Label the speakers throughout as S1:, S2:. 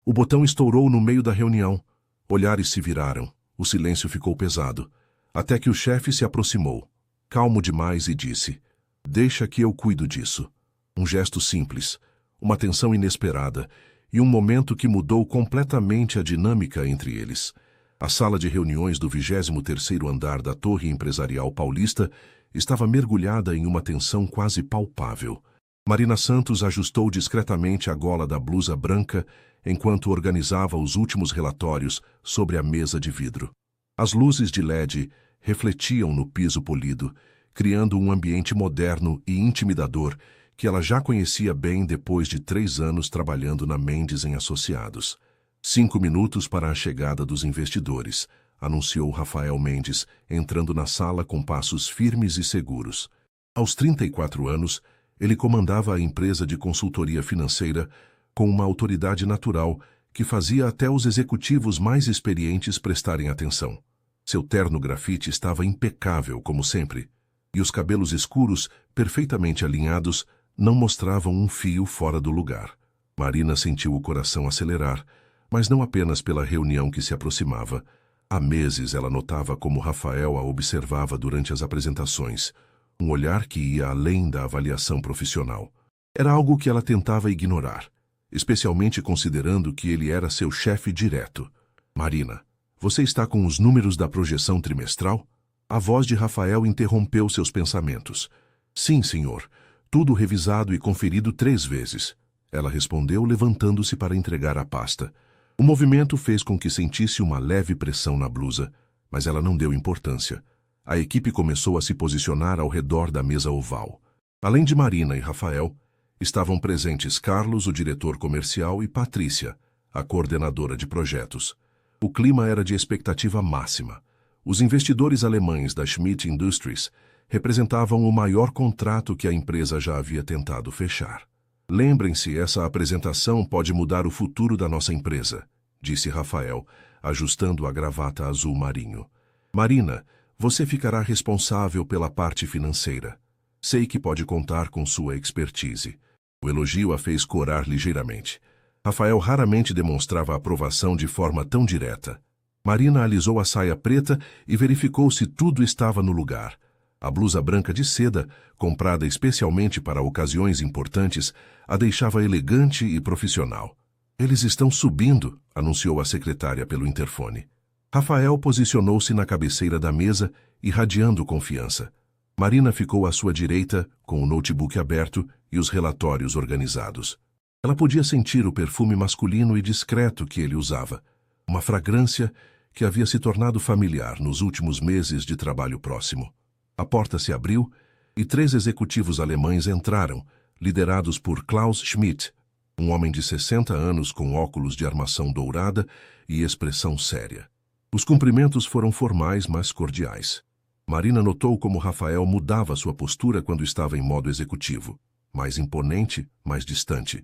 S1: O botão estourou no meio da reunião. Olhares se viraram. O silêncio ficou pesado. Até que o chefe se aproximou, calmo demais, e disse: "Deixa que eu cuido disso." Um gesto simples, uma tensão inesperada e um momento que mudou completamente a dinâmica entre eles. A sala de reuniões do 23º andar da Torre Empresarial Paulista estava mergulhada em uma tensão quase palpável. Marina Santos ajustou discretamente a gola da blusa branca enquanto organizava os últimos relatórios sobre a mesa de vidro. As luzes de LED refletiam no piso polido, criando um ambiente moderno e intimidador que ela já conhecia bem depois de 3 anos trabalhando na Mendes em Associados. 5 minutos para a chegada dos investidores, anunciou Rafael Mendes, entrando na sala com passos firmes e seguros. Aos 34 anos, ele comandava a empresa de consultoria financeira com uma autoridade natural que fazia até os executivos mais experientes prestarem atenção. Seu terno grafite estava impecável, como sempre, e os cabelos escuros, perfeitamente alinhados, não mostravam um fio fora do lugar. Marina sentiu o coração acelerar, mas não apenas pela reunião que se aproximava. Há meses ela notava como Rafael a observava durante as apresentações, um olhar que ia além da avaliação profissional. Era algo que ela tentava ignorar, especialmente considerando que ele era seu chefe direto. "Marina, você está com os números da projeção trimestral?" A voz de Rafael interrompeu seus pensamentos. "Sim, senhor. Tudo revisado e conferido 3 vezes." Ela respondeu, levantando-se para entregar a pasta. O movimento fez com que sentisse uma leve pressão na blusa, mas ela não deu importância. A equipe começou a se posicionar ao redor da mesa oval. Além de Marina e Rafael, estavam presentes Carlos, o diretor comercial, e Patrícia, a coordenadora de projetos. O clima era de expectativa máxima. Os investidores alemães da Schmidt Industries representavam o maior contrato que a empresa já havia tentado fechar. "Lembrem-se, essa apresentação pode mudar o futuro da nossa empresa", disse Rafael, ajustando a gravata azul marinho. "Marina, você ficará responsável pela parte financeira. Sei que pode contar com sua expertise." O elogio a fez corar ligeiramente. Rafael raramente demonstrava aprovação de forma tão direta. Marina alisou a saia preta e verificou se tudo estava no lugar. A blusa branca de seda, comprada especialmente para ocasiões importantes, a deixava elegante e profissional. "Eles estão subindo", anunciou a secretária pelo interfone. Rafael posicionou-se na cabeceira da mesa, irradiando confiança. Marina ficou à sua direita, com o notebook aberto e os relatórios organizados. Ela podia sentir o perfume masculino e discreto que ele usava, uma fragrância que havia se tornado familiar nos últimos meses de trabalho próximo. A porta se abriu e 3 executivos alemães entraram, liderados por Klaus Schmidt, um homem de 60 anos com óculos de armação dourada e expressão séria. Os cumprimentos foram formais, mas cordiais. Marina notou como Rafael mudava sua postura quando estava em modo executivo, mais imponente, mais distante.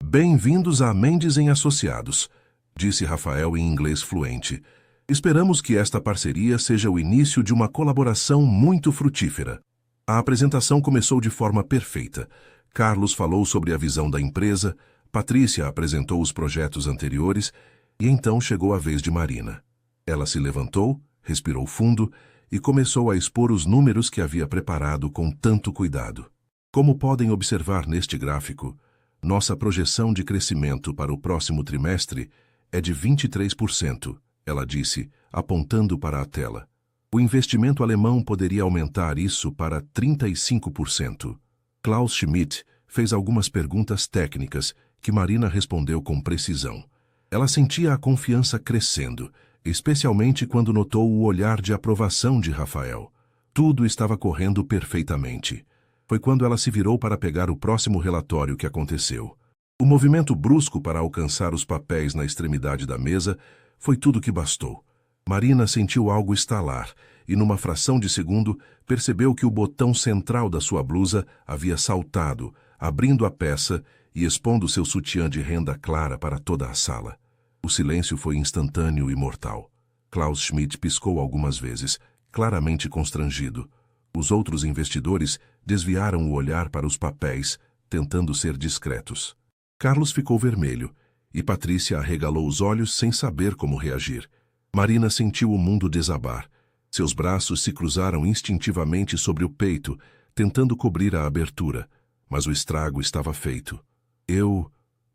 S1: "Bem-vindos a Mendes em Associados", disse Rafael em inglês fluente. "Esperamos que esta parceria seja o início de uma colaboração muito frutífera." A apresentação começou de forma perfeita. Carlos falou sobre a visão da empresa, Patrícia apresentou os projetos anteriores e então chegou a vez de Marina. Ela se levantou, respirou fundo e começou a expor os números que havia preparado com tanto cuidado. "Como podem observar neste gráfico, nossa projeção de crescimento para o próximo trimestre é de 23%, ela disse, apontando para a tela. O investimento alemão poderia aumentar isso para 35%. Klaus Schmidt fez algumas perguntas técnicas que Marina respondeu com precisão. Ela sentia a confiança crescendo, especialmente quando notou o olhar de aprovação de Rafael. Tudo estava correndo perfeitamente. Foi quando ela se virou para pegar o próximo relatório que aconteceu. O movimento brusco para alcançar os papéis na extremidade da mesa foi tudo que bastou. Marina sentiu algo estalar e, numa fração de segundo, percebeu que o botão central da sua blusa havia saltado, abrindo a peça e expondo seu sutiã de renda clara para toda a sala. O silêncio foi instantâneo e mortal. Klaus Schmidt piscou algumas vezes, claramente constrangido. Os outros investidores desviaram o olhar para os papéis, tentando ser discretos. Carlos ficou vermelho e Patrícia arregalou os olhos sem saber como reagir. Marina sentiu o mundo desabar. Seus braços se cruzaram instintivamente sobre o peito, tentando cobrir a abertura, mas o estrago estava feito.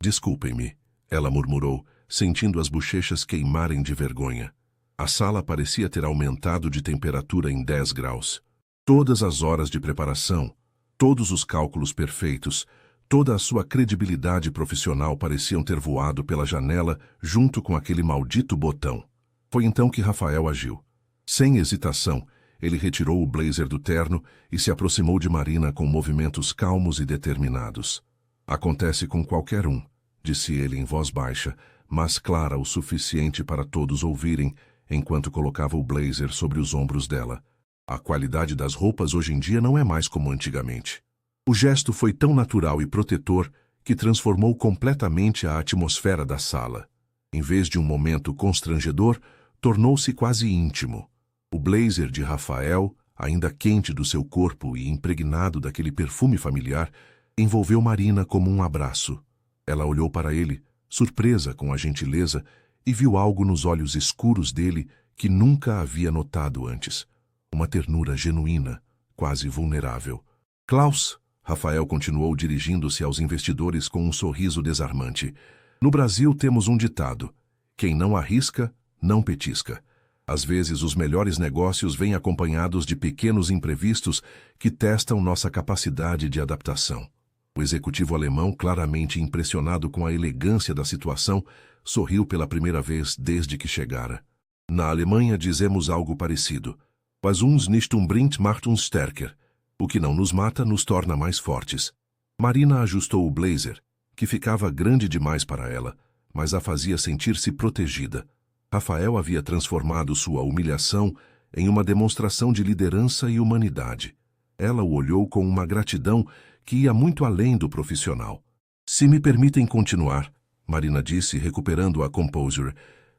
S1: Desculpem-me, ela murmurou, sentindo as bochechas queimarem de vergonha. A sala parecia ter aumentado de temperatura em 10 graus. Todas as horas de preparação, todos os cálculos perfeitos, toda a sua credibilidade profissional pareciam ter voado pela janela junto com aquele maldito botão. Foi então que Rafael agiu. Sem hesitação, ele retirou o blazer do terno e se aproximou de Marina com movimentos calmos e determinados. Acontece com qualquer um, disse ele em voz baixa, mas clara o suficiente para todos ouvirem, enquanto colocava o blazer sobre os ombros dela. A qualidade das roupas hoje em dia não é mais como antigamente. O gesto foi tão natural e protetor que transformou completamente a atmosfera da sala. Em vez de um momento constrangedor, tornou-se quase íntimo. O blazer de Rafael, ainda quente do seu corpo e impregnado daquele perfume familiar, envolveu Marina como um abraço. Ela olhou para ele, surpresa com a gentileza, e viu algo nos olhos escuros dele que nunca havia notado antes. Uma ternura genuína, quase vulnerável. Klaus, Rafael continuou dirigindo-se aos investidores com um sorriso desarmante. No Brasil temos um ditado: quem não arrisca, não petisca. Às vezes os melhores negócios vêm acompanhados de pequenos imprevistos que testam nossa capacidade de adaptação. O executivo alemão, claramente impressionado com a elegância da situação, sorriu pela primeira vez desde que chegara. Na Alemanha dizemos algo parecido. Was uns nicht umbringt, macht uns stärker. O que não nos mata nos torna mais fortes. Marina ajustou o blazer, que ficava grande demais para ela, mas a fazia sentir-se protegida. Rafael havia transformado sua humilhação em uma demonstração de liderança e humanidade. Ela o olhou com uma gratidão que ia muito além do profissional. Se me permitem continuar, Marina disse, recuperando a composure,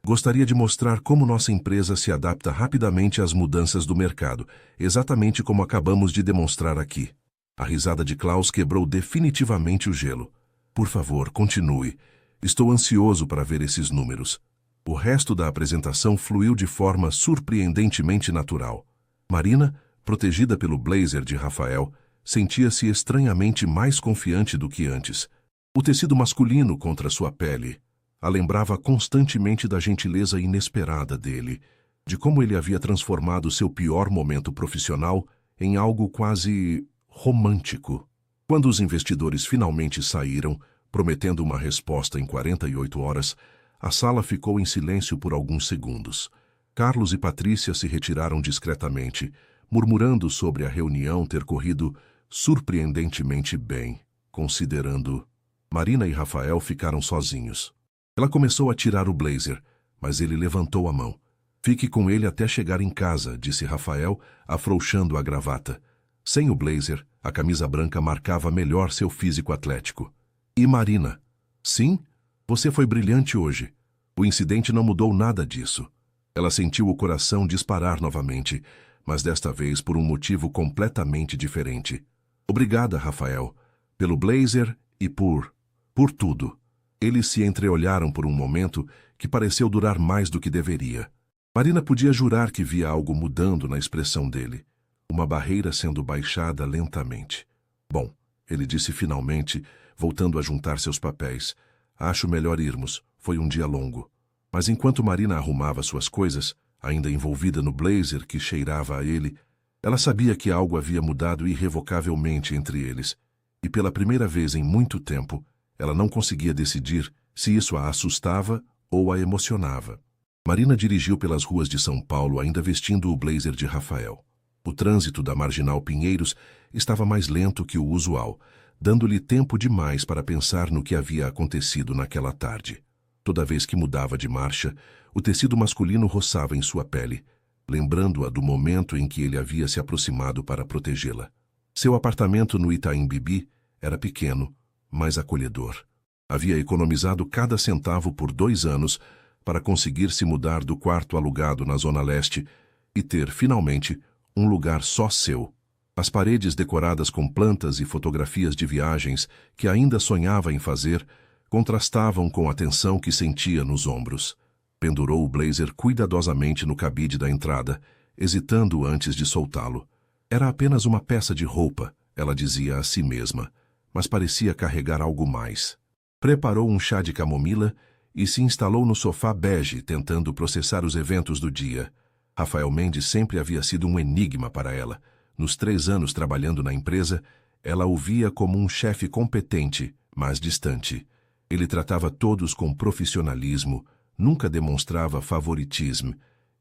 S1: gostaria de mostrar como nossa empresa se adapta rapidamente às mudanças do mercado, exatamente como acabamos de demonstrar aqui. A risada de Klaus quebrou definitivamente o gelo. Por favor, continue. Estou ansioso para ver esses números. O resto da apresentação fluiu de forma surpreendentemente natural. Marina, protegida pelo blazer de Rafael, sentia-se estranhamente mais confiante do que antes. O tecido masculino contra sua pele a lembrava constantemente da gentileza inesperada dele, de como ele havia transformado seu pior momento profissional em algo quase romântico. Quando os investidores finalmente saíram, prometendo uma resposta em 48 horas, a sala ficou em silêncio por alguns segundos. Carlos e Patrícia se retiraram discretamente, murmurando sobre a reunião ter corrido surpreendentemente bem, considerando. Marina e Rafael ficaram sozinhos. Ela começou a tirar o blazer, mas ele levantou a mão. Fique com ele até chegar em casa, disse Rafael, afrouxando a gravata. Sem o blazer, a camisa branca marcava melhor seu físico atlético. E Marina? Sim, você foi brilhante hoje. O incidente não mudou nada disso. Ela sentiu o coração disparar novamente, mas desta vez por um motivo completamente diferente. Obrigada, Rafael, pelo blazer e por tudo. Eles se entreolharam por um momento que pareceu durar mais do que deveria. Marina podia jurar que via algo mudando na expressão dele. Uma barreira sendo baixada lentamente. Bom, ele disse finalmente, voltando a juntar seus papéis. Acho melhor irmos. Foi um dia longo. Mas enquanto Marina arrumava suas coisas, ainda envolvida no blazer que cheirava a ele, ela sabia que algo havia mudado irrevocavelmente entre eles. E pela primeira vez em muito tempo, ela não conseguia decidir se isso a assustava ou a emocionava. Marina dirigiu pelas ruas de São Paulo ainda vestindo o blazer de Rafael. O trânsito da Marginal Pinheiros estava mais lento que o usual, dando-lhe tempo demais para pensar no que havia acontecido naquela tarde. Toda vez que mudava de marcha, o tecido masculino roçava em sua pele, lembrando-a do momento em que ele havia se aproximado para protegê-la. Seu apartamento no Itaim Bibi era pequeno, mas acolhedor. Havia economizado cada centavo por 2 anos para conseguir se mudar do quarto alugado na Zona Leste e ter, finalmente, um lugar só seu. As paredes decoradas com plantas e fotografias de viagens que ainda sonhava em fazer contrastavam com a tensão que sentia nos ombros. Pendurou o blazer cuidadosamente no cabide da entrada, hesitando antes de soltá-lo. Era apenas uma peça de roupa, ela dizia a si mesma, mas parecia carregar algo mais. Preparou um chá de camomila e se instalou no sofá bege, tentando processar os eventos do dia. Rafael Mendes sempre havia sido um enigma para ela. Nos 3 anos trabalhando na empresa, ela o via como um chefe competente, mas distante. Ele tratava todos com profissionalismo, nunca demonstrava favoritismo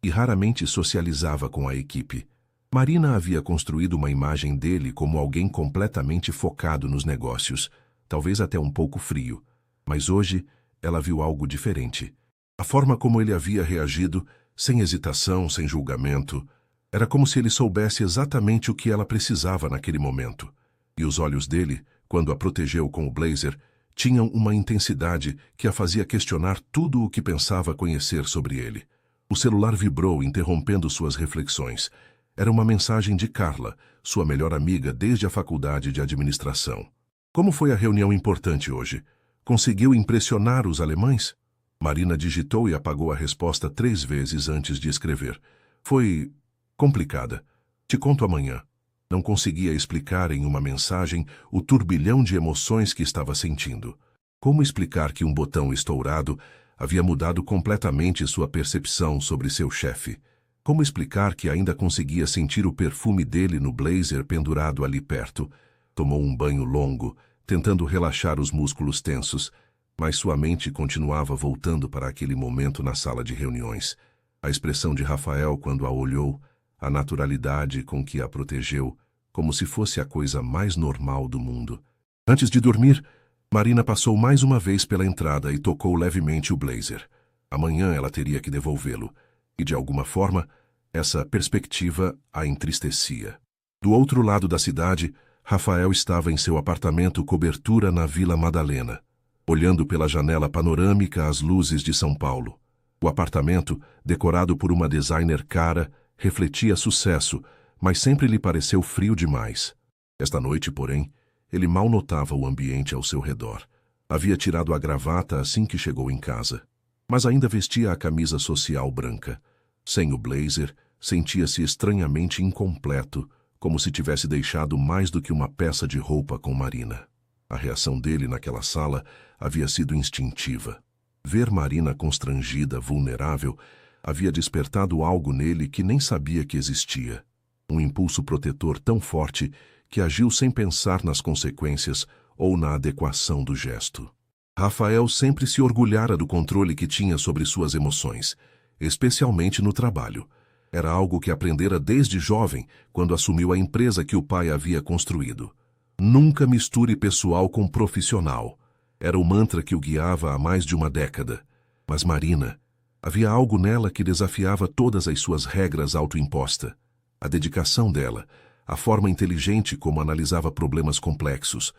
S1: e raramente socializava com a equipe. Marina havia construído uma imagem dele como alguém completamente focado nos negócios, talvez até um pouco frio. Mas hoje, ela viu algo diferente. A forma como ele havia reagido, sem hesitação, sem julgamento, era como se ele soubesse exatamente o que ela precisava naquele momento. E os olhos dele, quando a protegeu com o blazer, tinham uma intensidade que a fazia questionar tudo o que pensava conhecer sobre ele. O celular vibrou, interrompendo suas reflexões. Era uma mensagem de Carla, sua melhor amiga desde a faculdade de administração. Como foi a reunião importante hoje? Conseguiu impressionar os alemães? Marina digitou e apagou a resposta 3 vezes antes de escrever. Foi complicada. Te conto amanhã. Não conseguia explicar em uma mensagem o turbilhão de emoções que estava sentindo. Como explicar que um botão estourado havia mudado completamente sua percepção sobre seu chefe? Como explicar que ainda conseguia sentir o perfume dele no blazer pendurado ali perto? Tomou um banho longo, tentando relaxar os músculos tensos, mas sua mente continuava voltando para aquele momento na sala de reuniões. A expressão de Rafael quando a olhou, a naturalidade com que a protegeu, como se fosse a coisa mais normal do mundo. Antes de dormir, Marina passou mais uma vez pela entrada e tocou levemente o blazer. Amanhã ela teria que devolvê-lo. E, de alguma forma, essa perspectiva a entristecia. Do outro lado da cidade, Rafael estava em seu apartamento cobertura na Vila Madalena, olhando pela janela panorâmica as luzes de São Paulo. O apartamento, decorado por uma designer cara, refletia sucesso, mas sempre lhe pareceu frio demais. Esta noite, porém, ele mal notava o ambiente ao seu redor. Havia tirado a gravata assim que chegou em casa, mas ainda vestia a camisa social branca. Sem o blazer, sentia-se estranhamente incompleto, como se tivesse deixado mais do que uma peça de roupa com Marina. A reação dele naquela sala havia sido instintiva. Ver Marina constrangida, vulnerável, havia despertado algo nele que nem sabia que existia. Um impulso protetor tão forte que agiu sem pensar nas consequências ou na adequação do gesto. Rafael sempre se orgulhara do controle que tinha sobre suas emoções, especialmente no trabalho. Era algo que aprendera desde jovem, quando assumiu a empresa que o pai havia construído. Nunca misture pessoal com profissional. Era o mantra que o guiava há mais de uma década. Mas Marina, havia algo nela que desafiava todas as suas regras autoimpostas. A dedicação dela, a forma inteligente como analisava problemas complexos,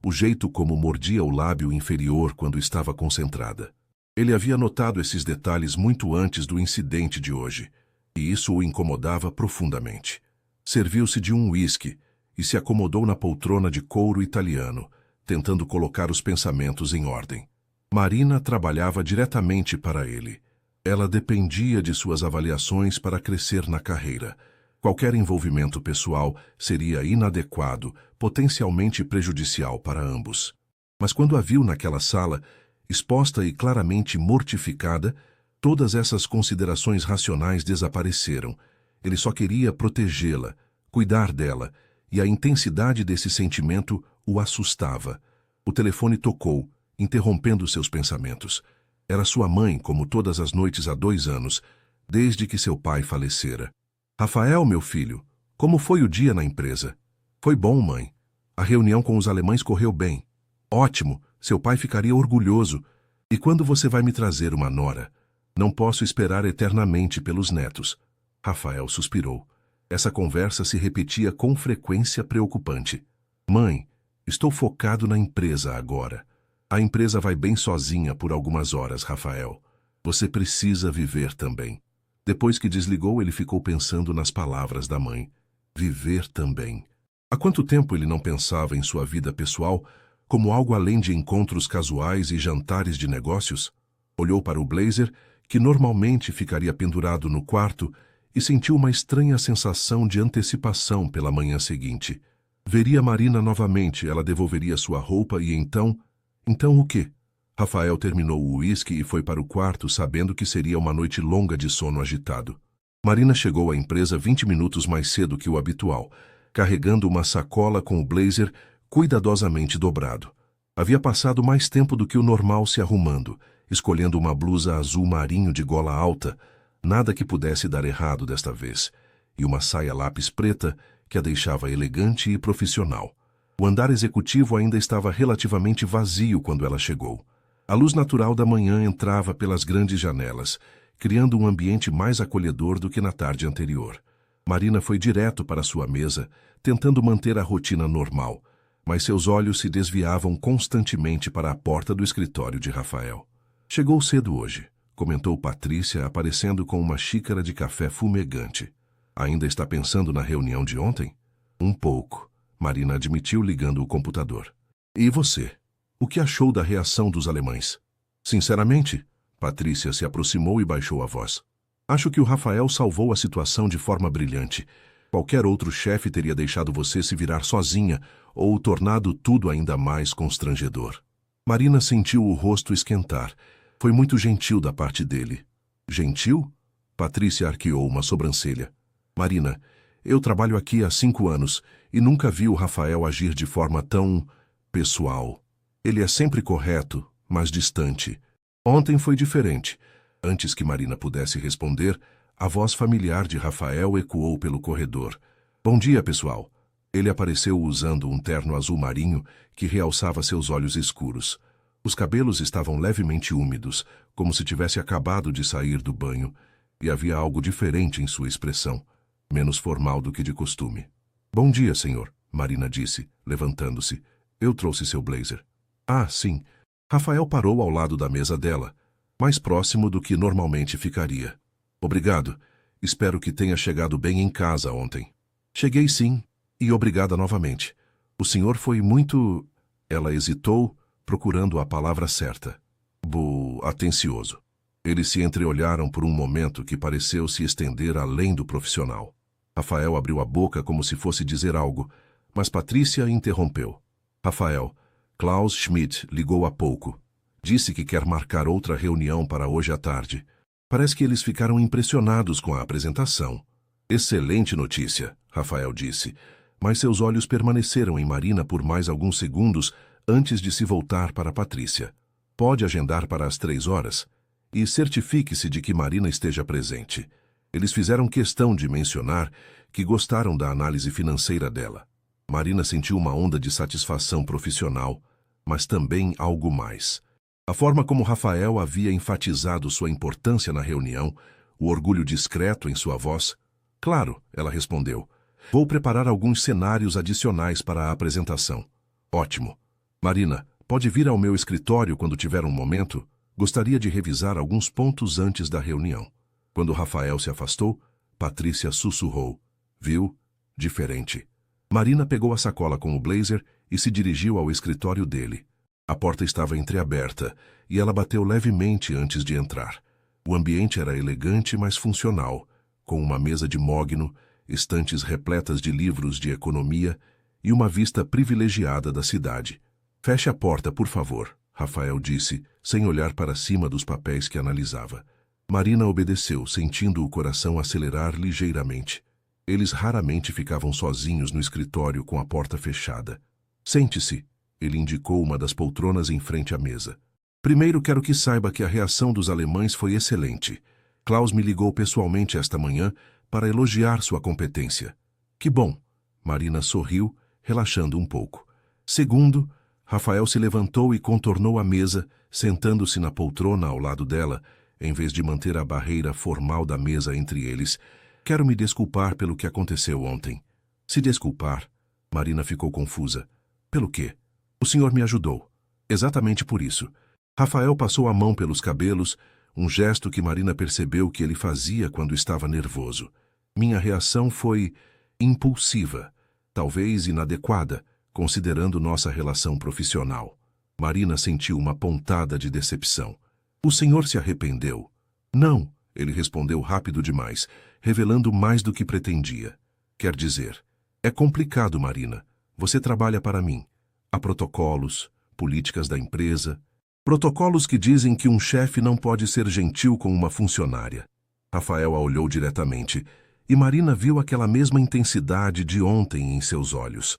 S1: o jeito como mordia o lábio inferior quando estava concentrada. Ele havia notado esses detalhes muito antes do incidente de hoje, e isso o incomodava profundamente. Serviu-se de um uísque e se acomodou na poltrona de couro italiano, tentando colocar os pensamentos em ordem. Marina trabalhava diretamente para ele. Ela dependia de suas avaliações para crescer na carreira. Qualquer envolvimento pessoal seria inadequado, potencialmente prejudicial para ambos. Mas quando a viu naquela sala, exposta e claramente mortificada, todas essas considerações racionais desapareceram. Ele só queria protegê-la, cuidar dela, e a intensidade desse sentimento o assustava. O telefone tocou, interrompendo seus pensamentos. Era sua mãe, como todas as noites há 2 anos, desde que seu pai falecera. Rafael, meu filho, como foi o dia na empresa? Foi bom, mãe. A reunião com os alemães correu bem. Ótimo, seu pai ficaria orgulhoso. E quando você vai me trazer uma nora? Não posso esperar eternamente pelos netos. Rafael suspirou. Essa conversa se repetia com frequência preocupante. Mãe, estou focado na empresa agora. A empresa vai bem sozinha por algumas horas, Rafael. Você precisa viver também. Depois que desligou, ele ficou pensando nas palavras da mãe. Viver também. Há quanto tempo ele não pensava em sua vida pessoal como algo além de encontros casuais e jantares de negócios. Olhou para o blazer, que normalmente ficaria pendurado no quarto, e sentiu uma estranha sensação de antecipação pela manhã seguinte. Veria Marina novamente, ela devolveria sua roupa e então... Então o quê? Rafael terminou o uísque e foi para o quarto sabendo que seria uma noite longa de sono agitado. Marina chegou à empresa 20 minutos mais cedo que o habitual, carregando uma sacola com o blazer cuidadosamente dobrado. Havia passado mais tempo do que o normal se arrumando, escolhendo uma blusa azul marinho de gola alta, nada que pudesse dar errado desta vez, e uma saia lápis preta que a deixava elegante e profissional. O andar executivo ainda estava relativamente vazio quando ela chegou. A luz natural da manhã entrava pelas grandes janelas, criando um ambiente mais acolhedor do que na tarde anterior. Marina foi direto para sua mesa, tentando manter a rotina normal, mas seus olhos se desviavam constantemente para a porta do escritório de Rafael. Chegou cedo hoje, comentou Patrícia, aparecendo com uma xícara de café fumegante. Ainda está pensando na reunião de ontem? Um pouco, Marina admitiu ligando o computador. E você? O que achou da reação dos alemães? Sinceramente, Patrícia se aproximou e baixou a voz. Acho que o Rafael salvou a situação de forma brilhante. Qualquer outro chefe teria deixado você se virar sozinha ou tornado tudo ainda mais constrangedor. Marina sentiu o rosto esquentar. Foi muito gentil da parte dele. Gentil? Patrícia arqueou uma sobrancelha. Marina, eu trabalho aqui há 5 anos e nunca vi o Rafael agir de forma tão pessoal. Ele é sempre correto, mas distante. Ontem foi diferente. Antes que Marina pudesse responder, a voz familiar de Rafael ecoou pelo corredor. Bom dia, pessoal. Ele apareceu usando um terno azul marinho que realçava seus olhos escuros. Os cabelos estavam levemente úmidos, como se tivesse acabado de sair do banho, e havia algo diferente em sua expressão, menos formal do que de costume. Bom dia, senhor, Marina disse, levantando-se. Eu trouxe seu blazer. Ah, sim. Rafael parou ao lado da mesa dela, mais próximo do que normalmente ficaria. Obrigado. Espero que tenha chegado bem em casa ontem. Cheguei sim, e obrigada novamente. O senhor foi muito... Ela hesitou, procurando a palavra certa. Atencioso. Eles se entreolharam por um momento que pareceu se estender além do profissional. Rafael abriu a boca como se fosse dizer algo, mas Patrícia interrompeu. Rafael, Klaus Schmidt ligou há pouco. Disse que quer marcar outra reunião para hoje à tarde. Parece que eles ficaram impressionados com a apresentação. Excelente notícia, Rafael disse, mas seus olhos permaneceram em Marina por mais alguns segundos antes de se voltar para Patrícia. Pode agendar para as 3 horas? E certifique-se de que Marina esteja presente. Eles fizeram questão de mencionar que gostaram da análise financeira dela. Marina sentiu uma onda de satisfação profissional, mas também algo mais. A forma como Rafael havia enfatizado sua importância na reunião, o orgulho discreto em sua voz. Claro, ela respondeu. Vou preparar alguns cenários adicionais para a apresentação. Ótimo. Marina, pode vir ao meu escritório quando tiver um momento? Gostaria de revisar alguns pontos antes da reunião. Quando Rafael se afastou, Patrícia sussurrou. Viu? Diferente. Marina pegou a sacola com o blazer e se dirigiu ao escritório dele. A porta estava entreaberta e ela bateu levemente antes de entrar. O ambiente era elegante, mas funcional, com uma mesa de mogno, estantes repletas de livros de economia e uma vista privilegiada da cidade. Feche a porta, por favor, Rafael disse, sem olhar para cima dos papéis que analisava. Marina obedeceu, sentindo o coração acelerar ligeiramente. Eles raramente ficavam sozinhos no escritório com a porta fechada. Sente-se, ele indicou uma das poltronas em frente à mesa. Primeiro quero que saiba que a reação dos alemães foi excelente. Klaus me ligou pessoalmente esta manhã para elogiar sua competência. Que bom. Marina sorriu, relaxando um pouco. Segundo, Rafael se levantou e contornou a mesa, sentando-se na poltrona ao lado dela, em vez de manter a barreira formal da mesa entre eles. Quero me desculpar pelo que aconteceu ontem. Se desculpar? Marina ficou confusa. Pelo quê? O senhor me ajudou. Exatamente por isso. Rafael passou a mão pelos cabelos, um gesto que Marina percebeu que ele fazia quando estava nervoso. Minha reação foi impulsiva, talvez inadequada, considerando nossa relação profissional. Marina sentiu uma pontada de decepção. O senhor se arrependeu? Não, ele respondeu rápido demais, revelando mais do que pretendia. Quer dizer, é complicado, Marina. Você trabalha para mim. Há protocolos, políticas da empresa, protocolos que dizem que um chefe não pode ser gentil com uma funcionária. Rafael a olhou diretamente, e Marina viu aquela mesma intensidade de ontem em seus olhos.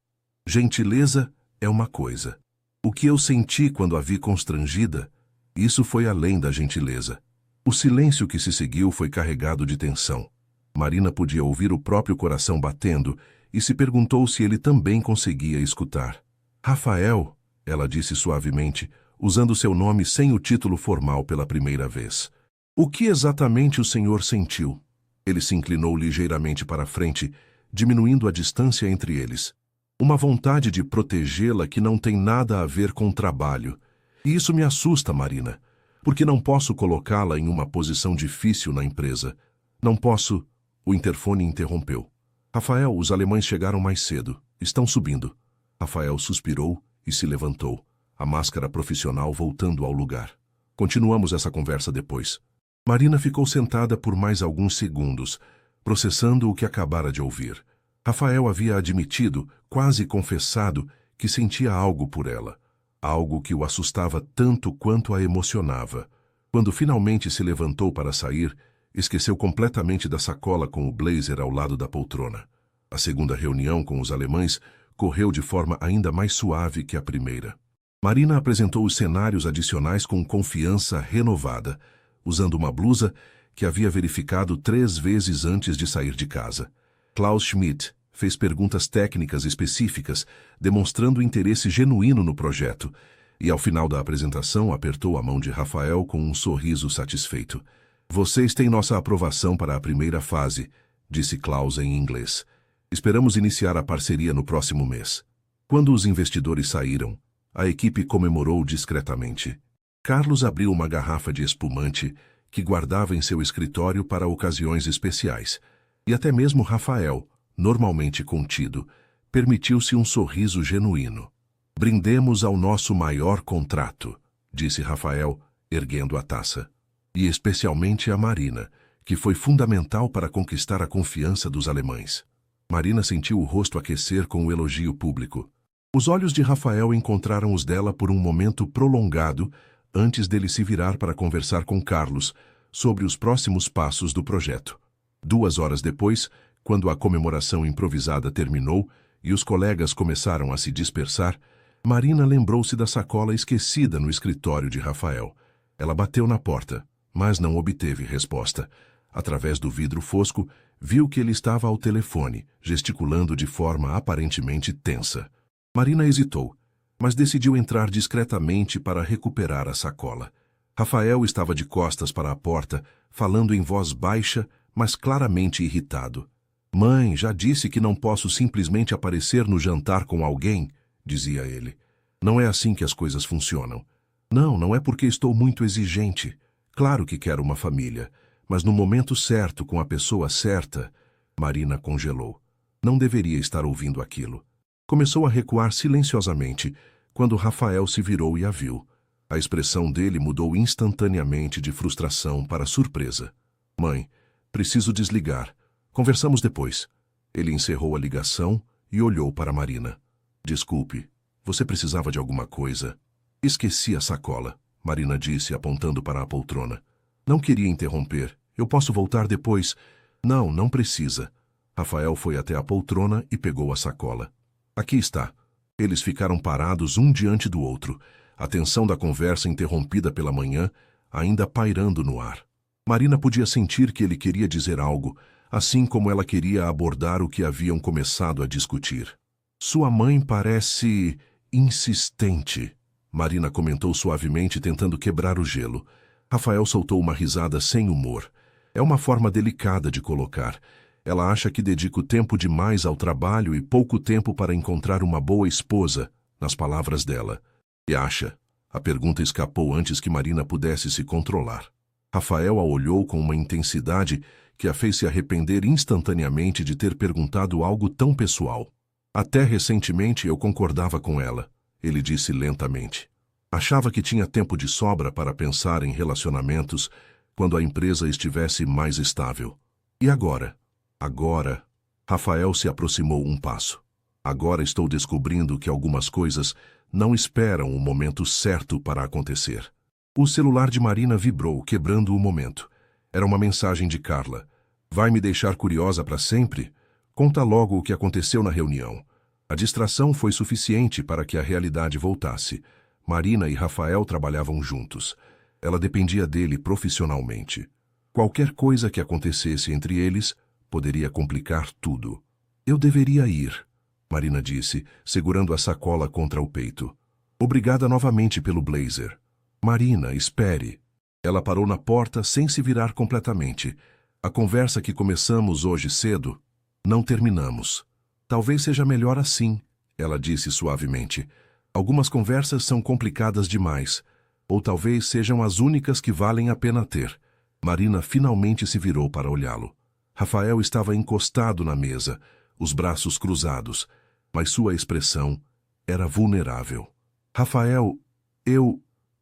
S1: Gentileza é uma coisa. O que eu senti quando a vi constrangida, isso foi além da gentileza. O silêncio que se seguiu foi carregado de tensão. Marina podia ouvir o próprio coração batendo e se perguntou se ele também conseguia escutar. Rafael, ela disse suavemente, usando seu nome sem o título formal pela primeira vez. O que exatamente o senhor sentiu? Ele se inclinou ligeiramente para a frente, diminuindo a distância entre eles. Uma vontade de protegê-la que não tem nada a ver com o trabalho. E isso me assusta, Marina, porque não posso colocá-la em uma posição difícil na empresa. Não posso... O interfone interrompeu. Rafael, os alemães chegaram mais cedo. Estão subindo. Rafael suspirou e se levantou, a máscara profissional voltando ao lugar. Continuamos essa conversa depois. Marina ficou sentada por mais alguns segundos, processando o que acabara de ouvir. Rafael havia admitido, quase confessado, que sentia algo por ela. Algo que o assustava tanto quanto a emocionava. Quando finalmente se levantou para sair, esqueceu completamente da sacola com o blazer ao lado da poltrona. A segunda reunião com os alemães correu de forma ainda mais suave que a primeira. Marina apresentou os cenários adicionais com confiança renovada, usando uma blusa que havia verificado 3 vezes antes de sair de casa. Klaus Schmidt fez perguntas técnicas específicas, demonstrando interesse genuíno no projeto, e ao final da apresentação apertou a mão de Rafael com um sorriso satisfeito. Vocês têm nossa aprovação para a primeira fase, disse Klaus em inglês. Esperamos iniciar a parceria no próximo mês. Quando os investidores saíram, a equipe comemorou discretamente. Carlos abriu uma garrafa de espumante que guardava em seu escritório para ocasiões especiais, e até mesmo Rafael, normalmente contido, permitiu-se um sorriso genuíno. Brindemos ao nosso maior contrato, disse Rafael, erguendo a taça. E especialmente a Marina, que foi fundamental para conquistar a confiança dos alemães. Marina sentiu o rosto aquecer com o elogio público. Os olhos de Rafael encontraram os dela por um momento prolongado antes dele se virar para conversar com Carlos sobre os próximos passos do projeto. 2 horas depois, quando a comemoração improvisada terminou e os colegas começaram a se dispersar, Marina lembrou-se da sacola esquecida no escritório de Rafael. Ela bateu na porta, mas não obteve resposta. Através do vidro fosco, viu que ele estava ao telefone, gesticulando de forma aparentemente tensa. Marina hesitou, mas decidiu entrar discretamente para recuperar a sacola. Rafael estava de costas para a porta, falando em voz baixa, mas claramente irritado. Mãe, já disse que não posso simplesmente aparecer no jantar com alguém, dizia ele. Não é assim que as coisas funcionam. Não é porque estou muito exigente. Claro que quero uma família, mas no momento certo, com a pessoa certa... Marina congelou. Não deveria estar ouvindo aquilo. Começou a recuar silenciosamente, quando Rafael se virou e a viu. A expressão dele mudou instantaneamente de frustração para surpresa. Mãe, preciso desligar. Conversamos depois. Ele encerrou a ligação e olhou para Marina. Desculpe, você precisava de alguma coisa? Esqueci a sacola, Marina disse, apontando para a poltrona. Não queria interromper. Eu posso voltar depois? Não precisa. Rafael foi até a poltrona e pegou a sacola. Aqui está. Eles ficaram parados um diante do outro, a tensão da conversa interrompida pela manhã ainda pairando no ar. Marina podia sentir que ele queria dizer algo, assim como ela queria abordar o que haviam começado a discutir. Sua mãe parece insistente, Marina comentou suavemente, tentando quebrar o gelo. Rafael soltou uma risada sem humor. É uma forma delicada de colocar. Ela acha que dedico tempo demais ao trabalho e pouco tempo para encontrar uma boa esposa, nas palavras dela. E acha? A pergunta escapou antes que Marina pudesse se controlar. Rafael a olhou com uma intensidade que a fez se arrepender instantaneamente de ter perguntado algo tão pessoal. Até recentemente eu concordava com ela, ele disse lentamente. Achava que tinha tempo de sobra para pensar em relacionamentos quando a empresa estivesse mais estável. E agora? Agora, Rafael se aproximou um passo. Agora estou descobrindo que algumas coisas não esperam o momento certo para acontecer. O celular de Marina vibrou, quebrando o momento. Era uma mensagem de Carla. Vai me deixar curiosa para sempre? Conta logo o que aconteceu na reunião. A distração foi suficiente para que a realidade voltasse. Marina e Rafael trabalhavam juntos. Ela dependia dele profissionalmente. Qualquer coisa que acontecesse entre eles poderia complicar tudo. Eu deveria ir, Marina disse, segurando a sacola contra o peito. Obrigada novamente pelo blazer. Marina, espere. Ela parou na porta sem se virar completamente. A conversa que começamos hoje cedo, não terminamos. Talvez seja melhor assim, ela disse suavemente. Algumas conversas são complicadas demais, ou talvez sejam as únicas que valem a pena ter. Marina finalmente se virou para olhá-lo. Rafael estava encostado na mesa, os braços cruzados, mas sua expressão era vulnerável. Rafael,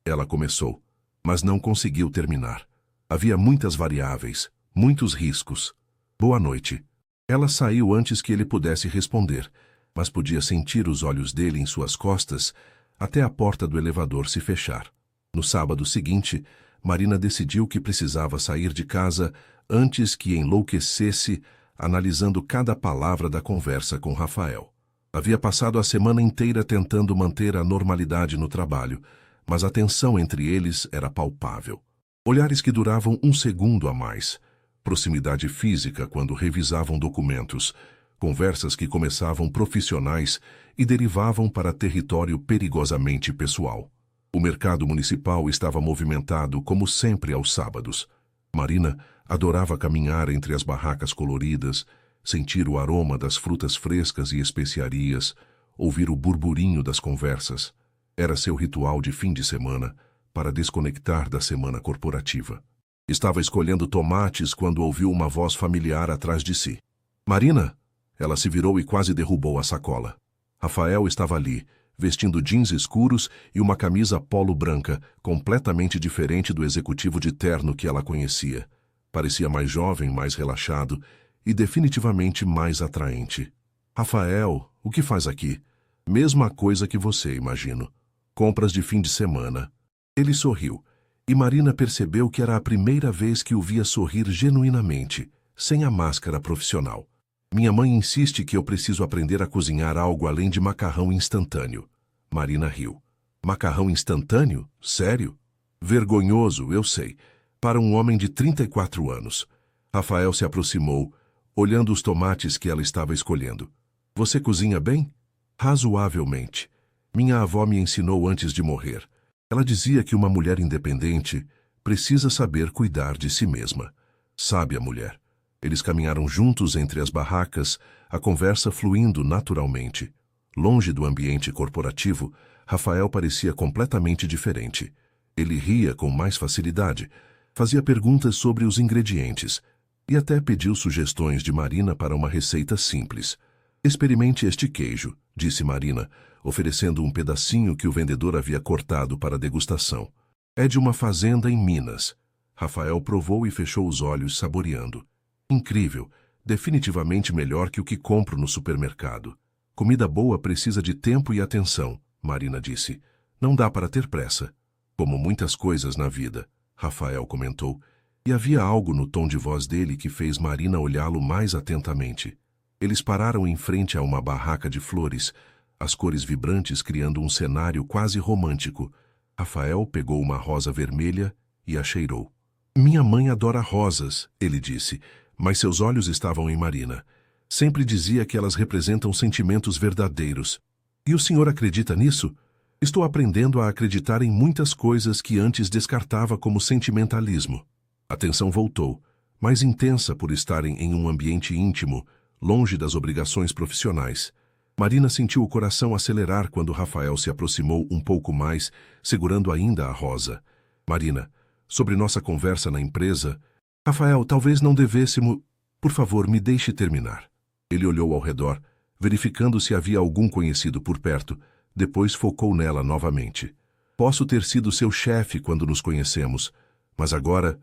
S1: ela começou, mas não conseguiu terminar. Havia muitas variáveis, muitos riscos. Boa noite. Ela saiu antes que ele pudesse responder, mas podia sentir os olhos dele em suas costas até a porta do elevador se fechar. No sábado seguinte, Marina decidiu que precisava sair de casa antes que enlouquecesse, analisando cada palavra da conversa com Rafael. Havia passado a semana inteira tentando manter a normalidade no trabalho, mas a tensão entre eles era palpável. Olhares que duravam um segundo a mais, proximidade física quando revisavam documentos, conversas que começavam profissionais e derivavam para território perigosamente pessoal. O mercado municipal estava movimentado como sempre aos sábados. Marina adorava caminhar entre as barracas coloridas, sentir o aroma das frutas frescas e especiarias, ouvir o burburinho das conversas. Era seu ritual de fim de semana para desconectar da semana corporativa. Estava escolhendo tomates quando ouviu uma voz familiar atrás de si. Marina! Ela se virou e quase derrubou a sacola. Rafael estava ali, vestindo jeans escuros e uma camisa polo branca, completamente diferente do executivo de terno que ela conhecia. Parecia mais jovem, mais relaxado e definitivamente mais atraente. Rafael, o que faz aqui? Mesma coisa que você, imagino. Compras de fim de semana. Ele sorriu, e Marina percebeu que era a primeira vez que o via sorrir genuinamente, sem a máscara profissional. Minha mãe insiste que eu preciso aprender a cozinhar algo além de macarrão instantâneo. Marina riu. Macarrão instantâneo? Sério? Vergonhoso, eu sei, para um homem de 34 anos. Rafael se aproximou, olhando os tomates que ela estava escolhendo. Você cozinha bem? Razoavelmente. Minha avó me ensinou antes de morrer. Ela dizia que uma mulher independente precisa saber cuidar de si mesma. Sabe a mulher. Eles caminharam juntos entre as barracas, a conversa fluindo naturalmente. Longe do ambiente corporativo, Rafael parecia completamente diferente. Ele ria com mais facilidade, fazia perguntas sobre os ingredientes e até pediu sugestões de Marina para uma receita simples. Experimente este queijo, disse Marina, oferecendo um pedacinho que o vendedor havia cortado para degustação. É de uma fazenda em Minas. Rafael provou e fechou os olhos, saboreando. Incrível, definitivamente melhor que o que compro no supermercado. Comida boa precisa de tempo e atenção, Marina disse. Não dá para ter pressa. Como muitas coisas na vida, Rafael comentou, e havia algo no tom de voz dele que fez Marina olhá-lo mais atentamente. Eles pararam em frente a uma barraca de flores, as cores vibrantes criando um cenário quase romântico. Rafael pegou uma rosa vermelha e a cheirou. Minha mãe adora rosas, ele disse, mas seus olhos estavam em Marina. Sempre dizia que elas representam sentimentos verdadeiros. E o senhor acredita nisso? Estou aprendendo a acreditar em muitas coisas que antes descartava como sentimentalismo. A tensão voltou, mais intensa por estarem em um ambiente íntimo, longe das obrigações profissionais. Marina sentiu o coração acelerar quando Rafael se aproximou um pouco mais, segurando ainda a rosa. Marina, sobre nossa conversa na empresa... Rafael, talvez não devêssemos... Por favor, me deixe terminar. Ele olhou ao redor, verificando se havia algum conhecido por perto, depois focou nela novamente. Posso ter sido seu chefe quando nos conhecemos, mas agora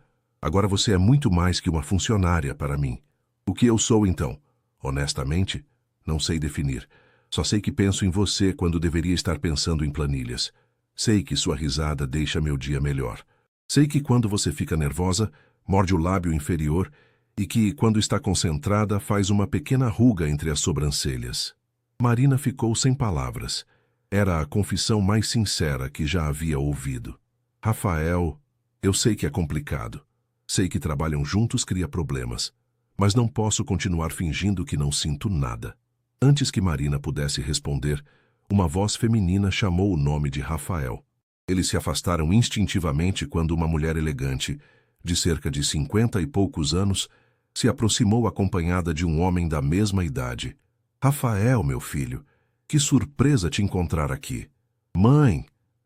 S1: você é muito mais que uma funcionária para mim. O que eu sou então? Honestamente, não sei definir. Só sei que penso em você quando deveria estar pensando em planilhas. Sei que sua risada deixa meu dia melhor. Sei que quando você fica nervosa, morde o lábio inferior e que, quando está concentrada, faz uma pequena ruga entre as sobrancelhas. Marina ficou sem palavras. Era a confissão mais sincera que já havia ouvido. Rafael, eu sei que é complicado. Sei que trabalham juntos cria problemas. Mas não posso continuar fingindo que não sinto nada. Antes que Marina pudesse responder, uma voz feminina chamou o nome de Rafael. Eles se afastaram instintivamente quando uma mulher elegante, de cerca de 50 e poucos anos, se aproximou acompanhada de um homem da mesma idade. Rafael, meu filho, que surpresa te encontrar aqui. Mãe!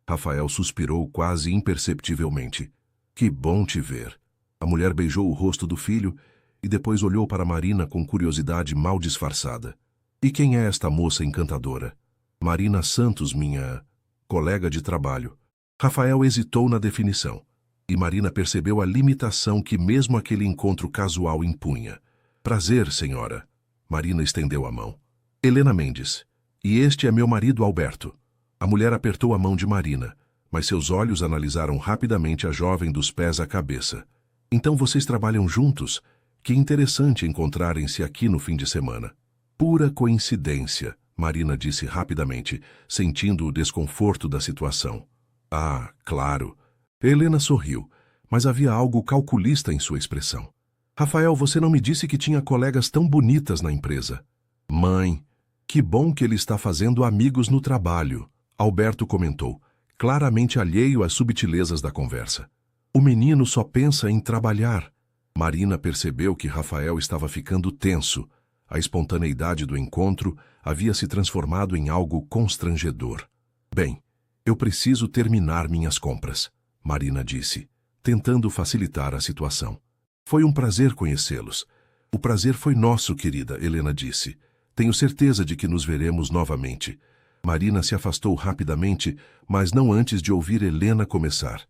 S1: Rafael suspirou quase imperceptivelmente. Que bom te ver. A mulher beijou o rosto do filho e depois olhou para Marina com curiosidade mal disfarçada. E quem é esta moça encantadora? Marina Santos, minha colega de trabalho. Rafael hesitou na definição, e Marina percebeu a limitação que mesmo aquele encontro casual impunha. Prazer, senhora. Marina estendeu a mão. Helena Mendes. E este é meu marido Alberto. A mulher apertou a mão de Marina, mas seus olhos analisaram rapidamente a jovem dos pés à cabeça. Então vocês trabalham juntos? Que interessante encontrarem-se aqui no fim de semana. Pura coincidência, Marina disse rapidamente, sentindo o desconforto da situação. Ah, claro. Helena sorriu, mas havia algo calculista em sua expressão. Rafael, você não me disse que tinha colegas tão bonitas na empresa. Mãe, que bom que ele está fazendo amigos no trabalho, Alberto comentou, claramente alheio às subtilezas da conversa. O menino só pensa em trabalhar. Marina percebeu que Rafael estava ficando tenso. A espontaneidade do encontro havia se transformado em algo constrangedor. Bem, eu preciso terminar minhas compras, Marina disse, tentando facilitar a situação. Foi um prazer conhecê-los. O prazer foi nosso, querida, Helena disse. Tenho certeza de que nos veremos novamente. Marina se afastou rapidamente, mas não antes de ouvir Helena começar.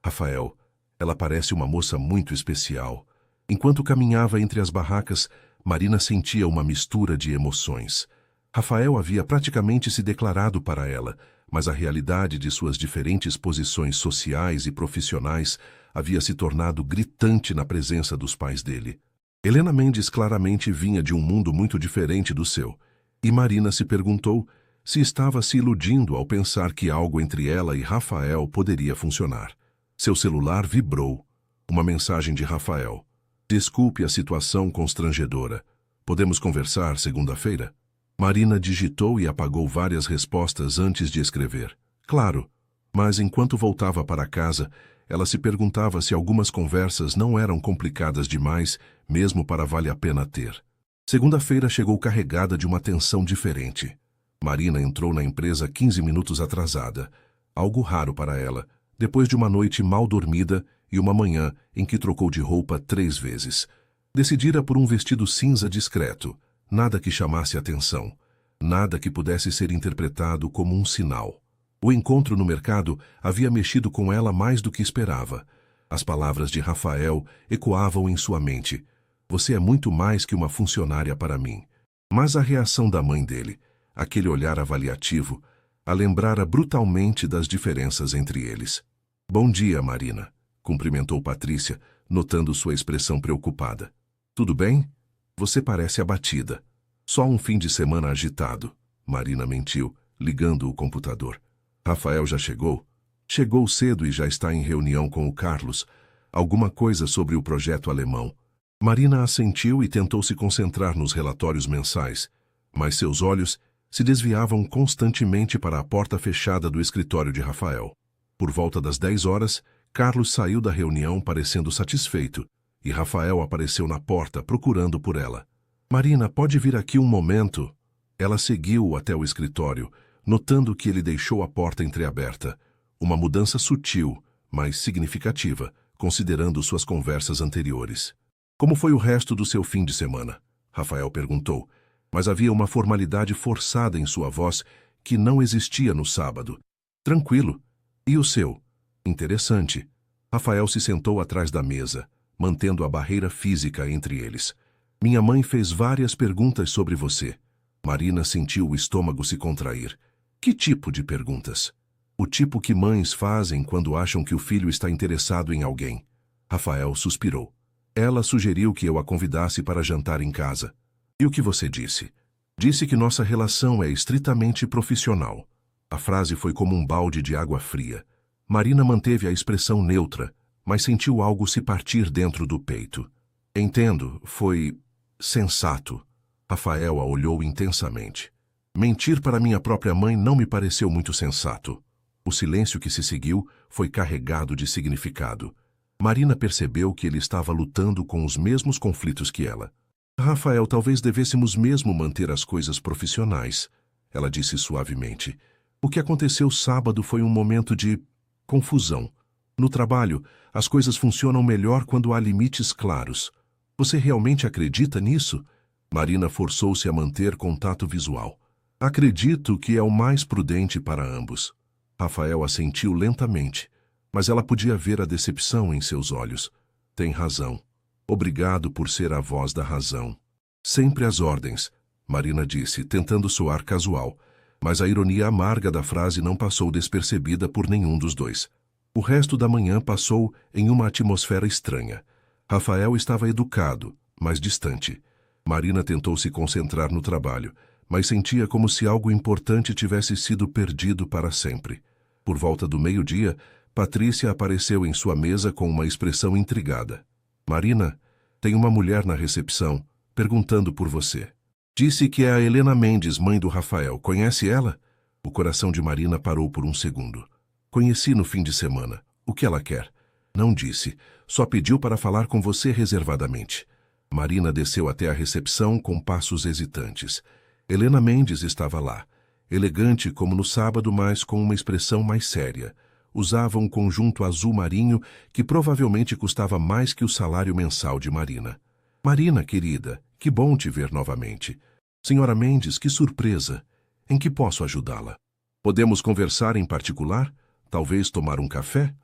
S1: Rafael, ela parece uma moça muito especial. Enquanto caminhava entre as barracas, Marina sentia uma mistura de emoções. Rafael havia praticamente se declarado para ela, mas a realidade de suas diferentes posições sociais e profissionais havia se tornado gritante na presença dos pais dele. Helena Mendes claramente vinha de um mundo muito diferente do seu, e Marina se perguntou se estava se iludindo ao pensar que algo entre ela e Rafael poderia funcionar. Seu celular vibrou. Uma mensagem de Rafael. Desculpe a situação constrangedora. Podemos conversar segunda-feira? Marina digitou e apagou várias respostas antes de escrever. Claro, mas enquanto voltava para casa, ela se perguntava se algumas conversas não eram complicadas demais, mesmo para vale a pena ter. Segunda-feira chegou carregada de uma tensão diferente. Marina entrou na empresa 15 minutos atrasada, algo raro para ela, depois de uma noite mal dormida e uma manhã em que trocou de roupa 3 vezes. Decidira por um vestido cinza discreto, nada que chamasse atenção, nada que pudesse ser interpretado como um sinal. O encontro no mercado havia mexido com ela mais do que esperava. As palavras de Rafael ecoavam em sua mente. Você é muito mais que uma funcionária para mim. Mas a reação da mãe dele, aquele olhar avaliativo, a lembrara brutalmente das diferenças entre eles. Bom dia, Marina, cumprimentou Patrícia, notando sua expressão preocupada. Tudo bem? Você parece abatida. Só um fim de semana agitado, Marina mentiu, ligando o computador. Rafael já chegou? Chegou cedo e já está em reunião com o Carlos. Alguma coisa sobre o projeto alemão. Marina assentiu e tentou se concentrar nos relatórios mensais, mas seus olhos se desviavam constantemente para a porta fechada do escritório de Rafael. Por volta das 10 horas, Carlos saiu da reunião parecendo satisfeito, e Rafael apareceu na porta procurando por ela. Marina, pode vir aqui um momento? Ela seguiu-o até o escritório, notando que ele deixou a porta entreaberta. Uma mudança sutil, mas significativa, considerando suas conversas anteriores. Como foi o resto do seu fim de semana? Rafael perguntou, Mas havia uma formalidade forçada em sua voz que não existia no sábado. Tranquilo. E o seu? Interessante. Rafael se sentou atrás da mesa, mantendo a barreira física entre eles. Minha mãe fez várias perguntas sobre você. Marina sentiu o estômago se contrair. Que tipo de perguntas? O tipo que mães fazem quando acham que o filho está interessado em alguém. Rafael suspirou. Ela sugeriu que eu a convidasse para jantar em casa. E o que você disse? Disse que nossa relação é estritamente profissional. A frase foi como um balde de água fria. Marina manteve a expressão neutra, mas sentiu algo se partir dentro do peito. Entendo, foi sensato. Rafael a olhou intensamente. Mentir para minha própria mãe não me pareceu muito sensato. O silêncio que se seguiu foi carregado de significado. Marina percebeu que ele estava lutando com os mesmos conflitos que ela. Rafael, talvez devêssemos mesmo manter as coisas profissionais, ela disse suavemente. O que aconteceu sábado foi um momento de confusão. No trabalho, as coisas funcionam melhor quando há limites claros. Você realmente acredita nisso? Marina forçou-se a manter contato visual. Acredito que é o mais prudente para ambos. Rafael assentiu lentamente, mas ela podia ver a decepção em seus olhos. Tem razão. Obrigado por ser a voz da razão. Sempre às ordens, Marina disse, tentando soar casual, mas a ironia amarga da frase não passou despercebida por nenhum dos dois. O resto da manhã passou em uma atmosfera estranha. Rafael estava educado, mas distante. Marina tentou se concentrar no trabalho, mas sentia como se algo importante tivesse sido perdido para sempre. Por volta do meio-dia, Patrícia apareceu em sua mesa com uma expressão intrigada. Marina, tem uma mulher na recepção, perguntando por você. Disse que é a Helena Mendes, mãe do Rafael. Conhece ela? O coração de Marina parou por um segundo. Conheci no fim de semana. O que ela quer? Não disse. Só pediu para falar com você reservadamente. Marina desceu até a recepção com passos hesitantes. Helena Mendes estava lá. Elegante como no sábado, mas com uma expressão mais séria. Usava um conjunto azul marinho que provavelmente custava mais que o salário mensal de Marina. Marina, querida, que bom te ver novamente. Senhora Mendes, que surpresa. Em que posso ajudá-la? Podemos conversar em particular? Talvez tomar um café?